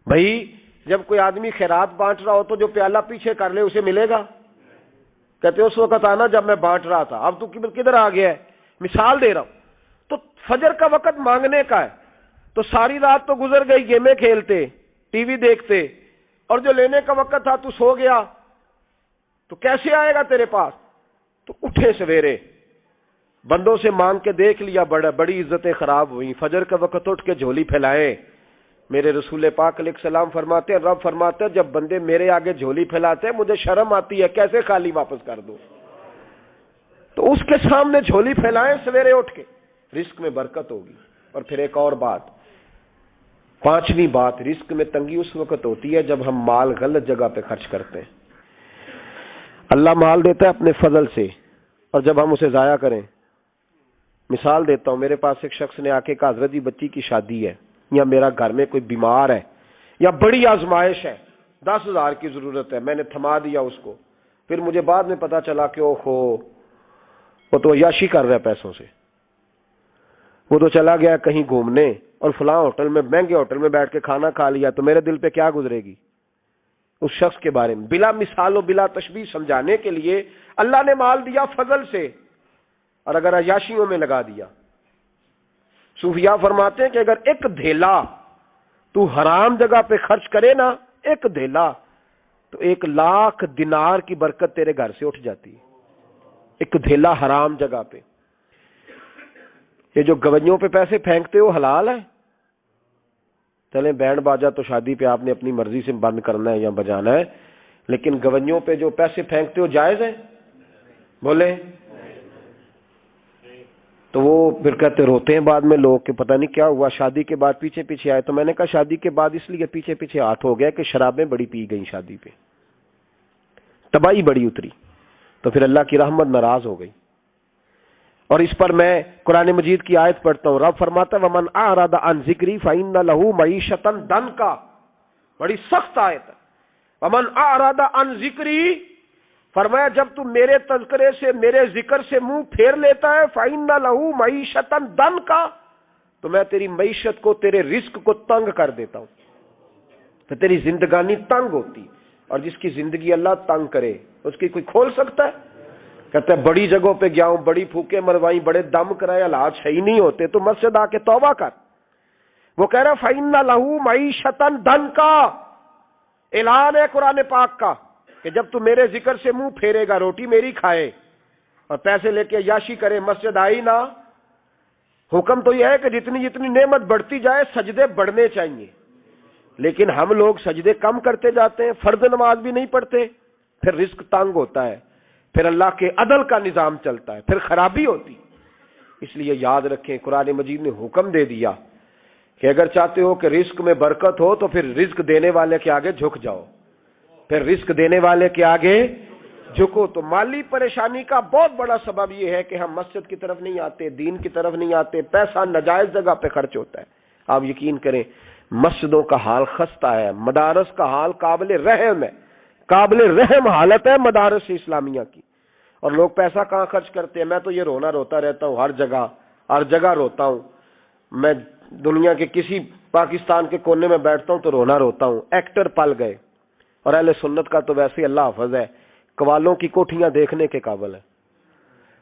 بھائی جب کوئی آدمی خیرات بانٹ رہا ہو تو جو پیالہ پیچھے کر لے اسے ملے گا؟ کہتے اس وقت آنا جب میں بانٹ رہا تھا، اب تو کدھر آ گیا ہے؟ مثال دے رہا ہوں۔ تو فجر کا وقت مانگنے کا ہے، تو ساری رات تو گزر گئی گیمیں کھیلتے، ٹی وی دیکھتے، اور جو لینے کا وقت تھا تو سو گیا، تو کیسے آئے گا تیرے پاس؟ تو اٹھے سویرے، بندوں سے مانگ کے دیکھ لیا، بڑی عزتیں خراب ہوئی، فجر کا وقت اٹھ کے جھولی پھیلائے۔ میرے رسول پاک علیہ السلام فرماتے ہیں، رب فرماتے ہیں جب بندے میرے آگے جھولی پھیلاتے ہیں مجھے شرم آتی ہے، کیسے خالی واپس کر دوں؟ تو اس کے سامنے جھولی پھیلائیں سویرے اٹھ کے، رزق میں برکت ہوگی۔ اور پھر ایک اور بات، پانچویں بات، رزق میں تنگی اس وقت ہوتی ہے جب ہم مال غلط جگہ پہ خرچ کرتے ہیں۔ اللہ مال دیتا ہے اپنے فضل سے، اور جب ہم اسے ضائع کریں، مثال دیتا ہوں، میرے پاس ایک شخص نے آ کے کہا حضرت جی بچی کی شادی ہے، یا میرا گھر میں کوئی بیمار ہے، یا بڑی آزمائش ہے، 10,000 کی ضرورت ہے، میں نے تھما دیا اس کو، پھر مجھے بعد میں پتا چلا کہ اوہو وہ تو عیاشی کر رہا ہے پیسوں سے، وہ تو چلا گیا کہیں گھومنے اور فلاں ہوٹل میں، مہنگے ہوٹل میں بیٹھ کے کھانا کھا لیا، تو میرے دل پہ کیا گزرے گی اس شخص کے بارے میں؟ بلا مثال و بلا تشبیہ سمجھانے کے لیے اللہ نے مال دیا فضل سے، اور اگر عیاشیوں میں لگا دیا۔ صوفیاء فرماتے ہیں کہ اگر ایک دھیلا تو حرام جگہ پہ خرچ کرے نا، ایک دھیلا، تو 1,00,000 دینار کی برکت تیرے گھر سے اٹھ جاتی ہے، ایک دھیلا حرام جگہ پہ۔ یہ جو گویوں پہ پیسے پھینکتے ہو حلال ہے؟ چلیں بینڈ باجا تو شادی پہ آپ نے اپنی مرضی سے بند کرنا ہے یا بجانا ہے، لیکن گویوں پہ جو پیسے پھینکتے ہو جائز ہے؟ بولے تو وہ پھر کہتے روتے ہیں بعد میں لوگ کہ پتہ نہیں کیا ہوا، شادی کے بعد پیچھے پیچھے آئے۔ تو میں نے کہا شادی کے بعد اس لیے پیچھے پیچھے ہاتھ ہو گیا کہ شرابیں بڑی پی گئیں شادی پہ، تباہی بڑی اتری، تو پھر اللہ کی رحمت ناراض ہو گئی۔ اور اس پر میں قرآن مجید کی آیت پڑھتا ہوں، رب فرماتا ہے وَمَنْ أَعْرَضَ عَنْ ذِكْرِي فَإِنَّ لَهُ مَعِيشَةً ضَنْكًا، بڑی سخت آیت ہے۔ وَمَنْ أَعْرَضَ عَنْ ذِكْرِي، فرمایا جب تو میرے تذکرے سے، میرے ذکر سے منہ پھیر لیتا ہے، فَإِنَّ لَهُ مَعِيشَةً ضَنْكًا، تو میں تیری معیشت کو، تیرے رزق کو تنگ کر دیتا ہوں، تو تیری زندگانی تنگ ہوتی، اور جس کی زندگی اللہ تنگ کرے اس کی کوئی کھول سکتا ہے؟ کہتا ہے بڑی جگہوں پہ گیا ہوں، بڑی پھوکے مروائی، بڑے دم کرائے، حالات صحیح نہیں ہوتے، تو مسجد آ کے توبہ کر۔ وہ کہہ رہا فَإِنَّ لَهُ مَعِيشَةً ضَنْكًا، اعلان ہے قرآن پاک کا کہ جب تو میرے ذکر سے منہ پھیرے گا، روٹی میری کھائے اور پیسے لے کے عیاشی کرے، مسجد آئی نہ۔ حکم تو یہ ہے کہ جتنی جتنی نعمت بڑھتی جائے سجدے بڑھنے چاہیے، لیکن ہم لوگ سجدے کم کرتے جاتے ہیں، فرض نماز بھی نہیں پڑھتے، پھر رزق تنگ ہوتا ہے، پھر اللہ کے عدل کا نظام چلتا ہے، پھر خرابی ہوتی۔ اس لیے یاد رکھیں قرآن مجید نے حکم دے دیا کہ اگر چاہتے ہو کہ رزق میں برکت ہو تو پھر رزق دینے والے کے آگے جھک جاؤ، پھر رزق دینے والے کے آگے جھکو۔ تو مالی پریشانی کا بہت بڑا سبب یہ ہے کہ ہم مسجد کی طرف نہیں آتے، دین کی طرف نہیں آتے، پیسہ ناجائز جگہ پہ خرچ ہوتا ہے۔ آپ یقین کریں مسجدوں کا حال خستہ ہے، مدارس کا حال قابل رحم ہے، قابل رحم حالت ہے مدارس اسلامیہ کی، اور لوگ پیسہ کہاں خرچ کرتے ہیں؟ میں تو یہ روتا رہتا ہوں، ہر جگہ روتا ہوں، میں دنیا کے کسی پاکستان کے کونے میں بیٹھتا ہوں تو روتا ہوں۔ ایکٹر پل گئے، اور اہل سنت کا تو ویسے اللہ حافظ ہے، قوالوں کی کوٹھیاں دیکھنے کے قابل ہے،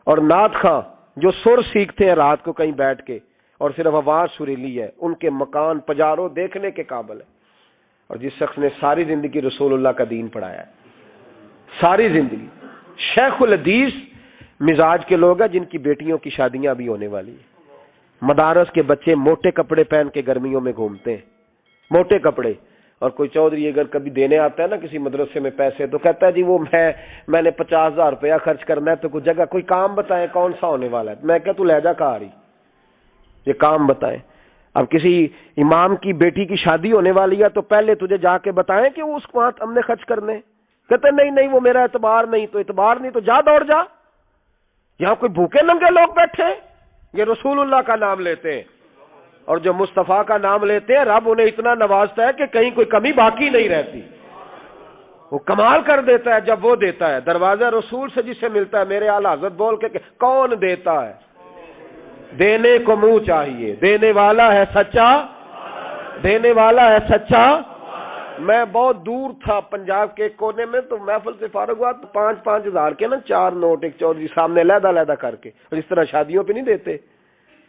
اور نعت خواں جو سر سیکھتے ہیں رات کو کہیں بیٹھ کے اور صرف آواز سریلی ہے، ان کے مکان پجاروں دیکھنے کے قابل ہے۔ اور جس شخص نے ساری زندگی رسول اللہ کا دین پڑھایا ہے، ساری زندگی۔ شیخ الحدیث مزاج کے لوگ ہیں جن کی بیٹیوں کی شادیاں بھی ہونے والی ہیں۔ مدارس کے بچے موٹے کپڑے پہن کے گرمیوں میں گھومتے ہیں، موٹے کپڑے، اور کوئی چودھری اگر کبھی دینے آتا ہے نا کسی مدرسے میں پیسے تو کہتا ہے جی وہ میں نے 50,000 روپیہ خرچ کرنا ہے، تو کوئی جگہ کوئی کام بتائیں کون سا ہونے والا ہے۔ میں کہا تو لہجہ کہاں آ رہی، یہ کام بتائیں۔ اب کسی امام کی بیٹی کی شادی ہونے والی ہے تو پہلے تجھے جا کے بتائیں کہ وہ اس کو ہم نے خرچ کرنے، کہتے نہیں نہیں وہ میرا اعتبار نہیں، تو اعتبار نہیں تو جا دوڑ جا۔ یہاں کوئی بھوکے ننگے لوگ بیٹھے، یہ رسول اللہ کا نام لیتے ہیں، اور جو مصطفیٰ کا نام لیتے ہیں رب انہیں اتنا نوازتا ہے کہ کہیں کوئی کمی باقی نہیں رہتی، وہ کمال کر دیتا ہے جب وہ دیتا ہے۔ دروازہ رسول سے جسے ملتا ہے، میرے اعلیٰ حضرت بول کے کہ کون دیتا ہے، دینے کو منہ چاہیے، دینے والا ہے سچا، دینے والا ہے سچا۔ میں بہت دور تھا پنجاب کے ایک کونے میں، تو محفل سے فارغ ہوا تو 5-5 ہزار کے نا 4 نوٹ ایک چودھری سامنے علیحدہ علیحدہ کر کے، اور اس طرح شادیوں پہ نہیں دیتے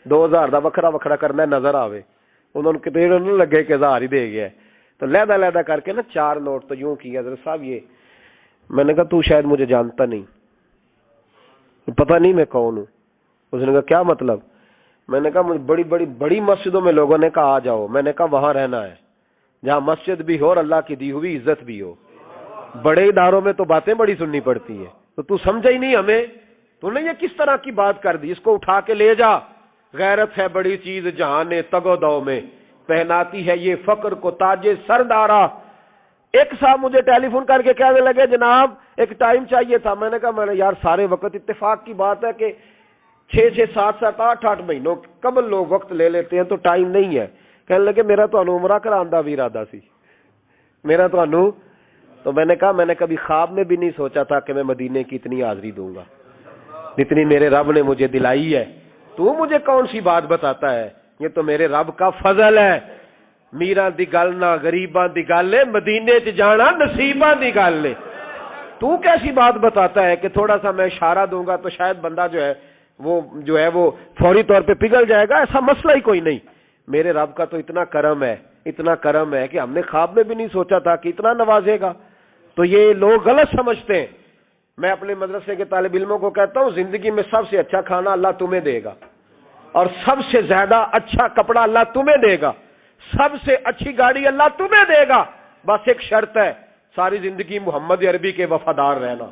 2000 دا وکھرا وکھرا کرنا ہے نظر آوے، انہوں نے کتنے نہیں لگے کہ 1000 ہی دے گیا، تو علیحدہ علیحدہ کر کے نا 4 نوٹ، تو یوں کیا حضرت صاحب یہ، میں نے کہا تو شاید مجھے جانتا نہیں، پتہ نہیں میں کون ہوں۔ اس نے کہا کیا مطلب؟ میں نے کہا مجھے بڑی مسجدوں میں لوگوں نے کہا آ جاؤ، میں نے کہا وہاں رہنا ہے جہاں مسجد بھی ہو اور اللہ کی دی ہوئی عزت بھی ہو۔ بڑے اداروں میں تو باتیں بڑی سننی پڑتی ہیں، تو سمجھا ہی نہیں ہمیں، تو نے یہ کس طرح کی بات کر دی، اس کو اٹھا کے لے جا۔ غیرت ہے بڑی چیز جہان تگ و دو میں، پہناتی ہے یہ فقر کو تاج سردارا۔ ایک صاحب مجھے ٹیلی فون کر کے کہنے لگے جناب ایک ٹائم چاہیے تھا، میں نے کہا یار سارے وقت اتفاق کی بات ہے کہ 6-6 7-7 8-8 مہینوں قبل لوگ وقت لے لیتے ہیں تو ٹائم نہیں ہے۔ کہنے لگے میرا تو عمرہ کراندہ بھی ارادہ سی، میرا تو میں نے کہا میں نے کبھی خواب میں بھی نہیں سوچا تھا کہ میں مدینے کی اتنی حاضری دوں گا جتنی میرے رب نے مجھے دلائی ہے۔ تو مجھے کون سی بات بتاتا ہے، یہ تو میرے رب کا فضل ہے۔ میرا دی گل نہ غریباں دی گل ہے، مدینے چ جانا نصیباں دی گل ہے۔ تو کیسی بات بتاتا ہے کہ تھوڑا سا میں اشارہ دوں گا تو شاید بندہ جو ہے وہ فوری طور پہ پگھل جائے گا، ایسا مسئلہ ہی کوئی نہیں۔ میرے رب کا تو اتنا کرم ہے کہ ہم نے خواب میں بھی نہیں سوچا تھا کہ اتنا نوازے گا۔ تو یہ لوگ غلط سمجھتے ہیں۔ میں اپنے مدرسے کے طالب علموں کو کہتا ہوں زندگی میں سب سے اچھا کھانا اللہ تمہیں دے گا، اور سب سے زیادہ اچھا کپڑا اللہ تمہیں دے گا، سب سے اچھی گاڑی اللہ تمہیں دے گا، بس ایک شرط ہے ساری زندگی محمد عربی کے وفادار رہنا،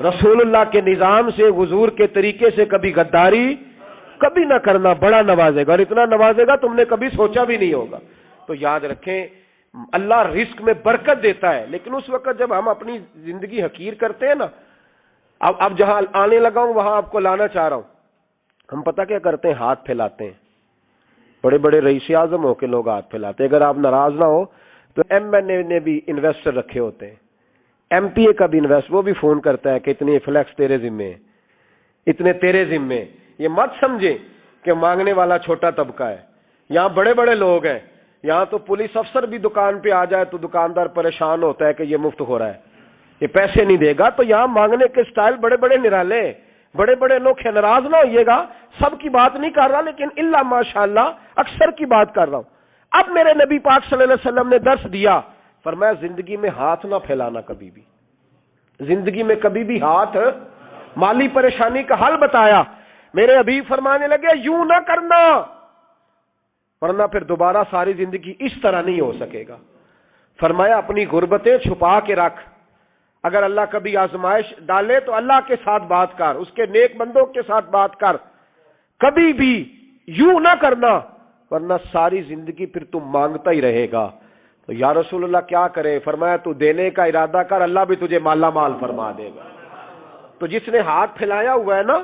رسول اللہ کے نظام سے حضور کے طریقے سے کبھی غداری کبھی نہ کرنا۔ بڑا نوازے گا، اور اتنا نوازے گا تم نے کبھی سوچا بھی نہیں ہوگا۔ تو یاد رکھیں اللہ رزق میں برکت دیتا ہے، لیکن اس وقت جب ہم اپنی زندگی حقیر کرتے ہیں نا، اب جہاں آنے لگا ہوں وہاں آپ کو لانا چاہ رہا ہوں، ہم پتہ کیا کرتے ہیں، ہاتھ پھیلاتے ہیں، بڑے بڑے رئیس اعظم ہو کے لوگ ہاتھ پھیلاتے ہیں۔ اگر آپ ناراض نہ ہو تو ایم این اے نے بھی انویسٹر رکھے ہوتے ہیں، ایم پی اے کا بھی انویسٹ، وہ بھی فون کرتا ہے کہ اتنے فلیکس تیرے ذمے، اتنے تیرے ذمے۔ یہ مت سمجھے کہ مانگنے والا چھوٹا طبقہ ہے، یہاں بڑے بڑے لوگ ہیں، یہاں تو پولیس افسر بھی دکان پہ آ جائے تو دکاندار پریشان ہوتا ہے کہ یہ مفت ہو رہا ہے، یہ پیسے نہیں دے گا۔ تو یہاں مانگنے کے سٹائل بڑے بڑے نرالے، بڑے بڑے لوگ ہیں، ناراض نہ ہوئیے گا، سب کی بات نہیں کر رہا، لیکن الا ماشاءاللہ اکثر کی بات کر رہا ہوں۔ اب میرے نبی پاک صلی اللہ علیہ وسلم نے درس دیا، فرمایا زندگی میں ہاتھ نہ پھیلانا، کبھی بھی زندگی میں کبھی بھی ہاتھ، مالی پریشانی کا حل بتایا۔ میرے حبیب فرمانے لگے یوں نہ کرنا، ورنہ پھر دوبارہ ساری زندگی اس طرح نہیں ہو سکے گا۔ فرمایا اپنی غربتیں چھپا کے رکھ، اگر اللہ کبھی آزمائش ڈالے تو اللہ کے ساتھ بات کر، اس کے نیک بندوں کے ساتھ بات کر، کبھی بھی یوں نہ کرنا، ورنہ ساری زندگی پھر تم مانگتا ہی رہے گا۔ تو یا رسول اللہ کیا کرے؟ فرمایا تو دینے کا ارادہ کر، اللہ بھی تجھے مالا مال فرما دے گا۔ تو جس نے ہاتھ پھیلایا ہوا ہے نا،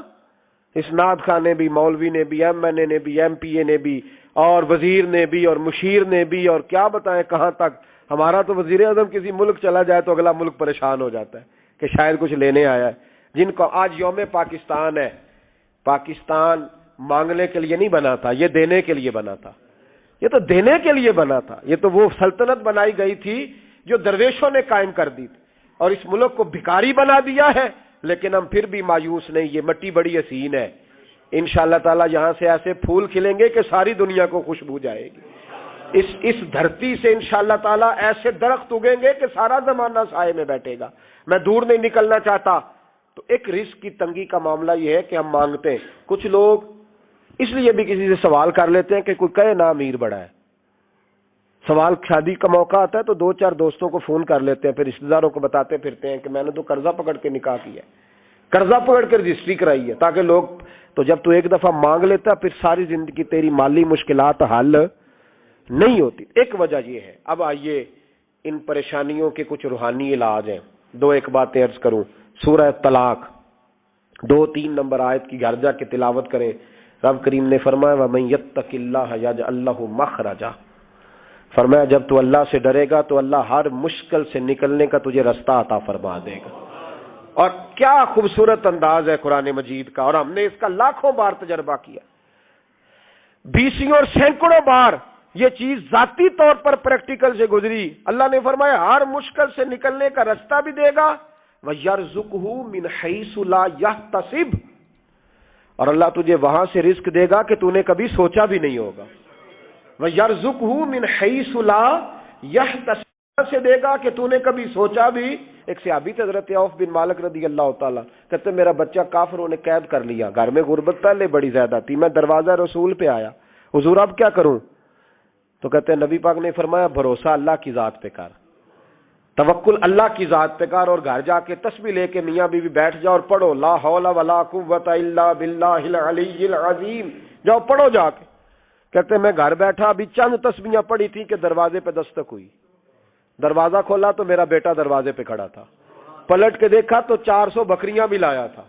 اسناد خان نے بھی، مولوی نے بھی، ایم این اے نے بھی، ایم پی اے نے بھی، اور وزیر نے بھی، اور مشیر نے بھی، اور کیا بتائیں کہاں تک۔ ہمارا تو وزیر اعظم کسی ملک چلا جائے تو اگلا ملک پریشان ہو جاتا ہے کہ شاید کچھ لینے آیا ہے۔ جن کو آج یوم پاکستان ہے، پاکستان مانگنے کے لیے نہیں بنا تھا، یہ دینے کے لیے بنا تھا، یہ تو دینے کے لیے بنا تھا۔ یہ تو وہ سلطنت بنائی گئی تھی جو درویشوں نے قائم کر دی تھی، اور اس ملک کو بھکاری بنا دیا ہے، لیکن ہم پھر بھی مایوس نہیں۔ یہ مٹی بڑی حسین ہے، انشاءاللہ تعالی یہاں سے ایسے پھول کھلیں گے کہ ساری دنیا کو خوشبو جائے گی۔ اس دھرتی سے انشاءاللہ تعالی ایسے درخت اگیں گے کہ سارا زمانہ سائے میں بیٹھے گا۔ میں دور نہیں نکلنا چاہتا. تو ایک رزق کی تنگی کا معاملہ یہ ہے کہ ہم مانگتے ہیں. کچھ لوگ اس لیے بھی کسی سے سوال کر لیتے ہیں کہ کوئی کہے نا امیر بڑا ہے. سوال شادی کا موقع آتا ہے تو 2-4 دوستوں کو فون کر لیتے ہیں, پھر رشتے داروں کو بتاتے پھرتے ہیں کہ میں نے تو قرضہ پکڑ کے نکاح کیا ہے, قرضہ پکڑ کے رجسٹری کرائی ہے, تاکہ لوگ. تو جب تو ایک دفعہ مانگ لیتا پھر ساری زندگی تیری مالی مشکلات حل نہیں ہوتی. ایک وجہ یہ ہے. اب آئیے ان پریشانیوں کے کچھ روحانی علاج ہیں. 2-1 باتیں عرض کروں. سورہ طلاق 2-3 نمبر آیت کی گھر جا کے تلاوت کریں. رب کریم نے فرمایا وَمَن يَتَّقِ اللَّهَ يَجْعَل لَّهُ مَخْرَجًا, فرمایا جب تو اللہ سے ڈرے گا تو اللہ ہر مشکل سے نکلنے کا تجھے رستہ عطا فرما دے گا. اور کیا خوبصورت انداز ہے قرآن مجید کا, اور ہم نے اس کا لاکھوں بار تجربہ کیا, 20 اور سینکڑوں بار یہ چیز ذاتی طور پر پریکٹیکل سے گزری. اللہ نے فرمایا ہر مشکل سے نکلنے کا رستہ بھی دے گا, وَيَرْزُقْهُ مِنْ حَيْثُ لَا يَحْتَسِبُ, اور اللہ تجھے وہاں سے رزق دے گا کہ تو نے کبھی سوچا بھی نہیں ہوگا. وَيَرْزُقْهُ مِنْ حَيْثُ لَا يَحْتَسِبُ, سے دے گا کہ تو نے کبھی سوچا بھی. ایک صحابی تھے حضرت عوف بن مالک رضی اللہ تعالیٰ, کہتے میرا بچہ کافروں نے قید کر لیا, گھر میں غربت پہلے بڑی زیادہ تھی, میں دروازہ رسول پہ آیا, حضور اب کیا کروں؟ تو کہتے ہیں نبی پاک نے فرمایا بھروسہ اللہ کی ذات پہ کر, توکل اللہ کی ذات پہ کر, اور گھر جا کے تسبیح لے کے میاں بیوی بیٹھ جاؤ اور پڑھو لا حول ولا قوت الا باللہ العلی العظیم, جاؤ پڑھو جا کے. کہتے میں گھر بیٹھا ابھی چند تسبیحاں پڑھی تھی کہ دروازے پہ دستک ہوئی, دروازہ کھولا تو میرا بیٹا دروازے پہ کھڑا تھا, پلٹ کے دیکھا تو 400 بکریاں بھی لایا تھا.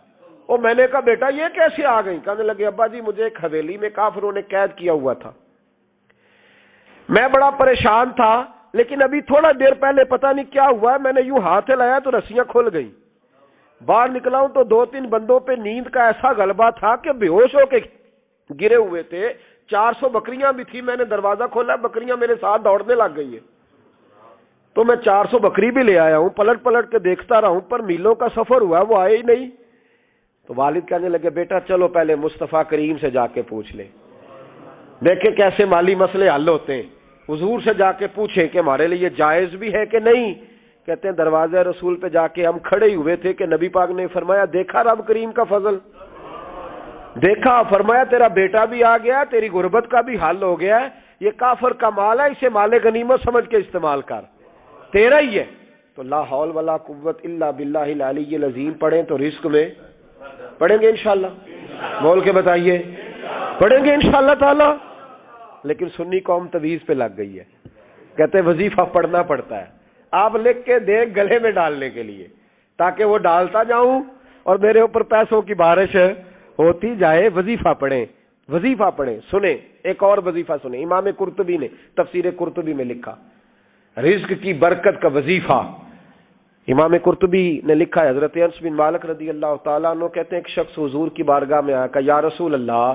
اور میں نے کہا بیٹا یہ کیسے آ گئی؟ کہنے لگے ابا جی مجھے ایک حویلی میں کافروں نے قید کیا ہوا تھا, میں بڑا پریشان تھا, لیکن ابھی تھوڑا دیر پہلے پتہ نہیں کیا ہوا ہے, میں نے یوں ہاتھ لایا تو رسیاں کھل گئی, باہر نکلا ہوں تو 2-3 بندوں پہ نیند کا ایسا غلبہ تھا کہ بے ہوش ہو کے گرے ہوئے تھے. 400 بکریاں بھی تھی, میں نے دروازہ کھولا, بکریاں میرے ساتھ دوڑنے لگ گئی ہے, تو میں 400 بکری بھی لے آیا ہوں, پلٹ پلٹ کے دیکھتا رہا ہوں, پر میلوں کا سفر ہوا وہ آئے ہی نہیں. تو والد کہنے لگے بیٹا چلو پہلے مصطفیٰ کریم سے جا کے پوچھ لے, دیکھیں کیسے مالی مسئلے حل ہوتے ہیں. حضور سے جا کے پوچھیں کہ ہمارے لیے جائز بھی ہے کہ نہیں. کہتے ہیں دروازہ رسول پہ جا کے ہم کھڑے ہی ہوئے تھے کہ نبی پاک نے فرمایا دیکھا رب کریم کا فضل, دیکھا, فرمایا تیرا بیٹا بھی آ گیا, تیری غربت کا بھی حل ہو گیا ہے, یہ کافر کا مال ہے, اسے مال غنیمت سمجھ کے استعمال کر, تیرا ہی ہے. تو لا حول ولا قوت الا باللہ العلی العظیم پڑھیں تو رزق میں پڑھیں گے انشاءاللہ, بول کے بتائیے پڑھیں گے انشاءاللہ تعالی. لیکن سنی قوم تویز پہ لگ گئی ہے, کہتے وظیفہ پڑھنا پڑتا ہے, آپ لکھ کے دیں گلے میں ڈالنے کے لیے تاکہ وہ ڈالتا جاؤں اور میرے اوپر پیسوں کی بارش ہوتی جائے. وظیفہ پڑھیں, وظیفہ پڑھیں. سنیں ایک اور وظیفہ سنیں, امام قرطبی نے تفسیر قرطبی میں لکھا رزق کی برکت کا وظیفہ. امام قرطبی نے لکھا ہے حضرت انس بن مالک رضی اللہ تعالیٰ عنہ کہتے ہیں ایک شخص حضور کی بارگاہ میں آیا, کہا یا رسول اللہ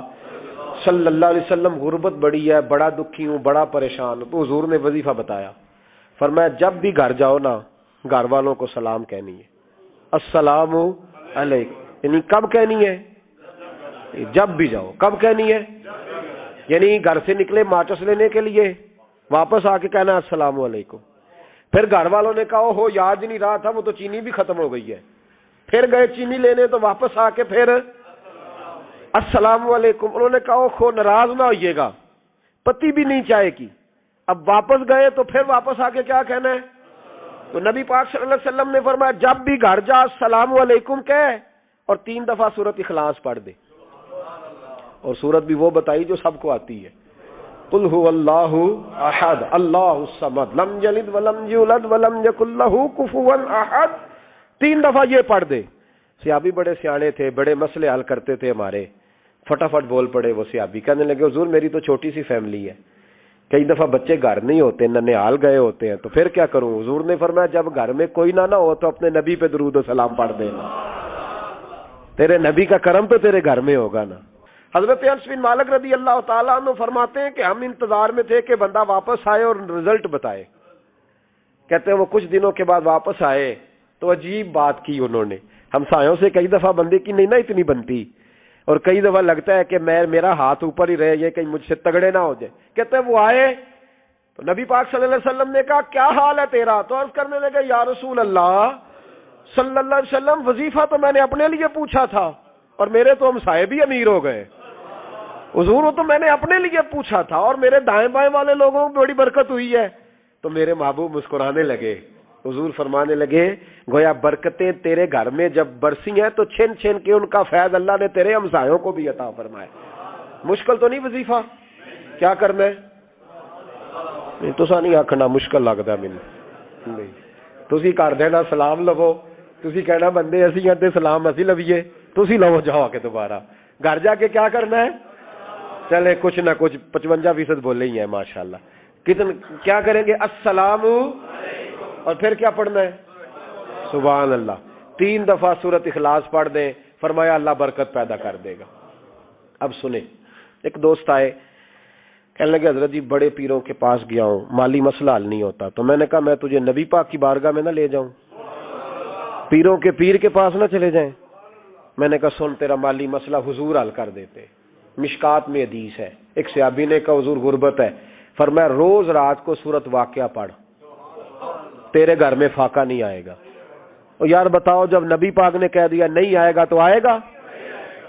صلی اللہ علیہ وسلم غربت بڑی ہے, بڑا دکھی ہوں, بڑا پریشان ہوں. تو حضور نے وظیفہ بتایا, فرمایا جب بھی گھر جاؤ نا گھر والوں کو سلام کہنی ہے, السلام علیکم. یعنی کب کہنی ہے؟ جب بھی جاؤ. کب کہنی ہے؟ یعنی گھر سے نکلے ماچس لینے کے لیے, واپس آ کے کہنا السلام علیکم. پھر گھر والوں نے کہا ہو یاد نہیں رہا تھا, وہ تو چینی بھی ختم ہو گئی ہے. پھر گئے چینی لینے تو واپس آ کے پھر السلام علیکم. انہوں نے کہا خو ناراض نہ ہوئیے گا, پتی بھی نہیں چائے کی. اب واپس گئے تو پھر واپس آ کے کیا کہنا ہے؟ تو نبی پاک صلی اللہ علیہ وسلم نے فرمایا جب بھی گھر جا السلام علیکم کہے اور 3 دفعہ سورۃ اخلاص پڑھ دے. اور سورت بھی وہ بتائی جو سب کو آتی ہے, قل هو اللہ احد اللہ الصمد لم یلد ولم یولد ولم یکن لہ کفوا احد. 3 دفعہ یہ پڑھ دے. صحابی بڑے سیانے تھے, بڑے مسئلے حل کرتے تھے ہمارے, فٹافٹ بول پڑے وہ صحابی, کہنے لگے حضور میری تو چھوٹی سی فیملی ہے, کئی دفعہ بچے گھر نہیں ہوتے, ننھیال گئے ہوتے ہیں, تو پھر کیا کروں؟ حضور نے فرمایا جب گھر میں کوئی نہ ہو تو اپنے نبی پہ درود و سلام پڑھ دینا, تیرے نبی کا کرم تو تیرے گھر میں ہوگا نا. حضرت انس بن مالک رضی اللہ تعالیٰ عنہ فرماتے ہیں کہ ہم انتظار میں تھے کہ بندہ واپس آئے اور رزلٹ بتائے. کہتے ہیں وہ کچھ دنوں کے بعد واپس آئے تو عجیب بات کی انہوں نے. ہمسایوں سے کئی دفعہ بندے کی نہیں نا اتنی بنتی, اور کئی دفعہ لگتا ہے کہ میرا ہاتھ اوپر ہی رہے, یہ کہیں مجھ سے تگڑے نہ ہو جائے. کہتے ہیں وہ آئے تو نبی پاک صلی اللہ علیہ وسلم نے کہا کیا حال ہے تیرا؟ تو عرض کرنے لگے یا رسول اللہ صلی اللہ علیہ وسلم وظیفہ تو میں نے اپنے لیے پوچھا تھا اور میرے تو ہمسائے بھی امیر ہو گئے. حضور وہ تو میں نے اپنے لیے پوچھا تھا اور میرے دائیں بائیں والے لوگوں کو بڑی برکت ہوئی ہے. تو میرے محبوب مسکرانے لگے. حضور فرمانے لگے گویا برکتیں تیرے گھر میں جب برسی ہیں تو چھن چھن کے ان کا فیض اللہ نے تیرے ہمسایوں کو بھی عطا فرمایا. مشکل تو نہیں وظیفہ؟ کیا کرنا ہے؟ نہیں تو نہیں آخنا مشکل لگتا مینوں نہیں. تسی کر دینا سلام لو, تسی کہنا بندے اسی ہیں تے سلام اسی لویے, تسی لو جاؤ کے دوبارہ گھر جا کے کیا کرنا ہے. چلے کچھ نہ کچھ 55% بولے ہی ہیں ماشاءاللہ. کیا کریں گے؟ السلام, اور پھر کیا پڑھنا ہے؟ سبحان اللہ. 3 دفعہ سورت اخلاص پڑھ دیں, فرمایا اللہ برکت پیدا کر دے گا. اب سنیں, ایک دوست آئے, کہنے لگے حضرت جی بڑے پیروں کے پاس گیا ہوں, مالی مسئلہ حل نہیں ہوتا. تو میں نے کہا میں تجھے نبی پاک کی بارگاہ میں نہ لے جاؤں, پیروں کے پیر کے پاس نہ چلے جائیں. میں نے کہا سن تیرا مالی مسئلہ حضور حل کر دیتے. مشکات میں حدیث ہے, ایک صحابی نے کہا حضور غربت ہے, فرمایا روز رات کو سورت واقعہ پڑھ, تیرے گھر میں فاقہ نہیں آئے گا. اور یار بتاؤ جب نبی پاک نے کہہ دیا نہیں آئے گا تو آئے گا,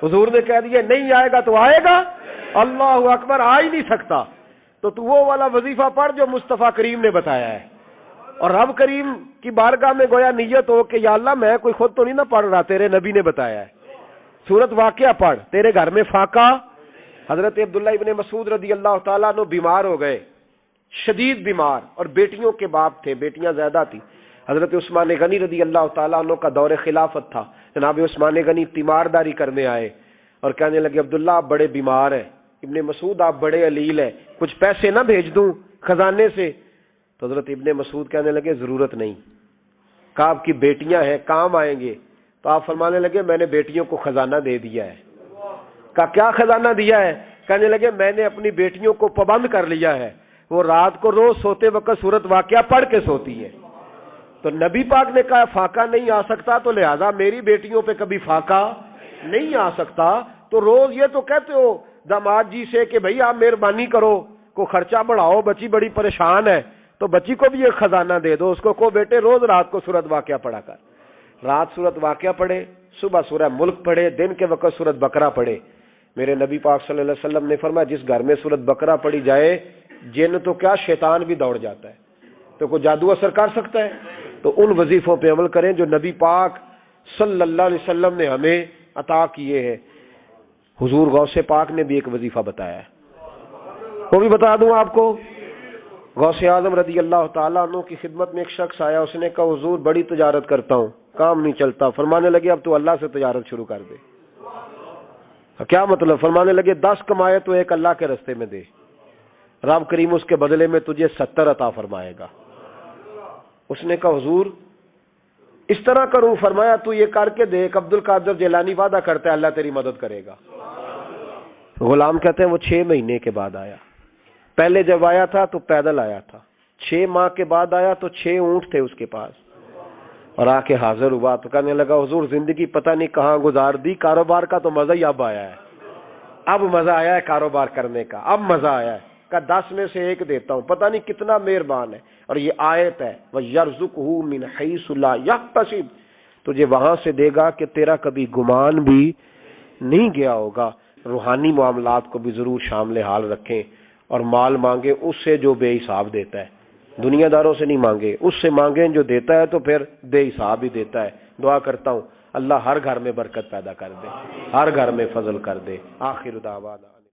حضور نے کہہ دیا نہیں آئے گا تو آئے گا, اللہ اکبر, آ ہی نہیں سکتا. تو وہ والا وظیفہ پڑھ جو مصطفیٰ کریم نے بتایا ہے, اور رب کریم کی بارگاہ میں گویا نیت ہو کہ یا اللہ میں کوئی خود تو نہیں نہ پڑھ رہا, تیرے نبی نے بتایا ہے. سورت واقعہ پڑھ, تیرے گھر میں فاقہ. حضرت عبداللہ ابن مسعود رضی اللہ تعالیٰ عنہ بیمار ہو گئے, شدید بیمار, اور بیٹیوں کے باپ تھے, بیٹیاں زیادہ تھیں. حضرت عثمان غنی رضی اللہ تعالیٰ عنہ کا دور خلافت تھا. جناب عثمان غنی تیمارداری کرنے آئے اور کہنے لگے عبداللہ آپ بڑے بیمار ہیں, ابن مسعود آپ بڑے علیل ہیں, کچھ پیسے نہ بھیج دوں خزانے سے؟ تو حضرت ابن مسعود کہنے لگے ضرورت نہیں. کہا آپ کی بیٹیاں ہیں کام آئیں گے. تو آپ فرمانے لگے میں نے بیٹیوں کو خزانہ دے دیا ہے. کہا کیا خزانہ دیا ہے؟ کہنے لگے میں نے اپنی بیٹیوں کو پابند کر لیا ہے, وہ رات کو روز سوتے وقت سورت واقعہ پڑھ کے سوتی ہے. تو نبی پاک نے کہا فاقہ نہیں آ سکتا, تو لہذا میری بیٹیوں پہ کبھی فاقہ نہیں آ سکتا. تو روز یہ تو کہتے ہو داماد جی سے کہ بھئی آپ مہربانی کرو, کو خرچہ بڑھاؤ, بچی بڑی پریشان ہے, تو بچی کو بھی ایک خزانہ دے دو, اس کو بیٹے روز رات کو سورت واقعہ پڑھا کر. رات سورت واقعہ پڑھے, صبح سورہ ملک پڑھے, دن کے وقت سورت بقرہ پڑھے. میرے نبی پاک صلی اللہ علیہ وسلم نے فرمایا جس گھر میں سورت بقرہ پڑھی جائے جن تو کیا شیطان بھی دوڑ جاتا ہے. تو کوئی جادو اثر کر سکتا ہے؟ تو ان وظیفوں پہ عمل کریں جو نبی پاک صلی اللہ علیہ وسلم نے ہمیں عطا کیے ہیں. حضور غوث پاک نے بھی ایک وظیفہ بتایا ہے, وہ بھی بتا دوں آپ کو. غوث اعظم رضی اللہ تعالیٰ عنہ کی خدمت میں ایک شخص آیا, اس نے کہا حضور بڑی تجارت کرتا ہوں, کام نہیں چلتا. فرمانے لگے اب تو اللہ سے تجارت شروع کر دے. کیا مطلب؟ فرمانے لگے 10 کمائے تو ایک اللہ کے رستے میں دے, رب کریم اس کے بدلے میں تجھے 70 عطا فرمائے گا. اس نے کہا حضور اس طرح کروں؟ فرمایا تو یہ کر کے دیکھ, عبد القادر جیلانی وعدہ کرتا ہے اللہ تیری مدد کرے گا. غلام کہتے ہیں وہ 6 مہینے کے بعد آیا. پہلے جب آیا تھا تو پیدل آیا تھا, 6 ماہ کے بعد آیا تو 6 اونٹ تھے اس کے پاس, اور آ کے حاضر ہوا تو کہنے لگا حضور زندگی پتہ نہیں کہاں گزار دی, کاروبار کا تو مزہ ہی اب آیا ہے, اب مزہ آیا ہے کاروبار کرنے کا, اب مزہ آیا ہے. کہ 10 میں سے 1 دیتا ہوں, پتہ نہیں کتنا مہربان ہے. اور یہ آیت ہے وَيَرْزُقْهُ مِنْ حَيْثُ لَا يَحْتَسِبُ, تجھے وہاں سے دے گا کہ تیرا کبھی گمان بھی نہیں گیا ہوگا. روحانی معاملات کو بھی ضرور شامل حال رکھیں, اور مال مانگے اس سے جو بے حساب دیتا ہے, دنیا داروں سے نہیں مانگے, اس سے مانگیں جو دیتا ہے تو پھر بے حساب ہی دیتا ہے. دعا کرتا ہوں اللہ ہر گھر میں برکت پیدا کر دے, ہر گھر میں فضل کر دے. آخر دعوانا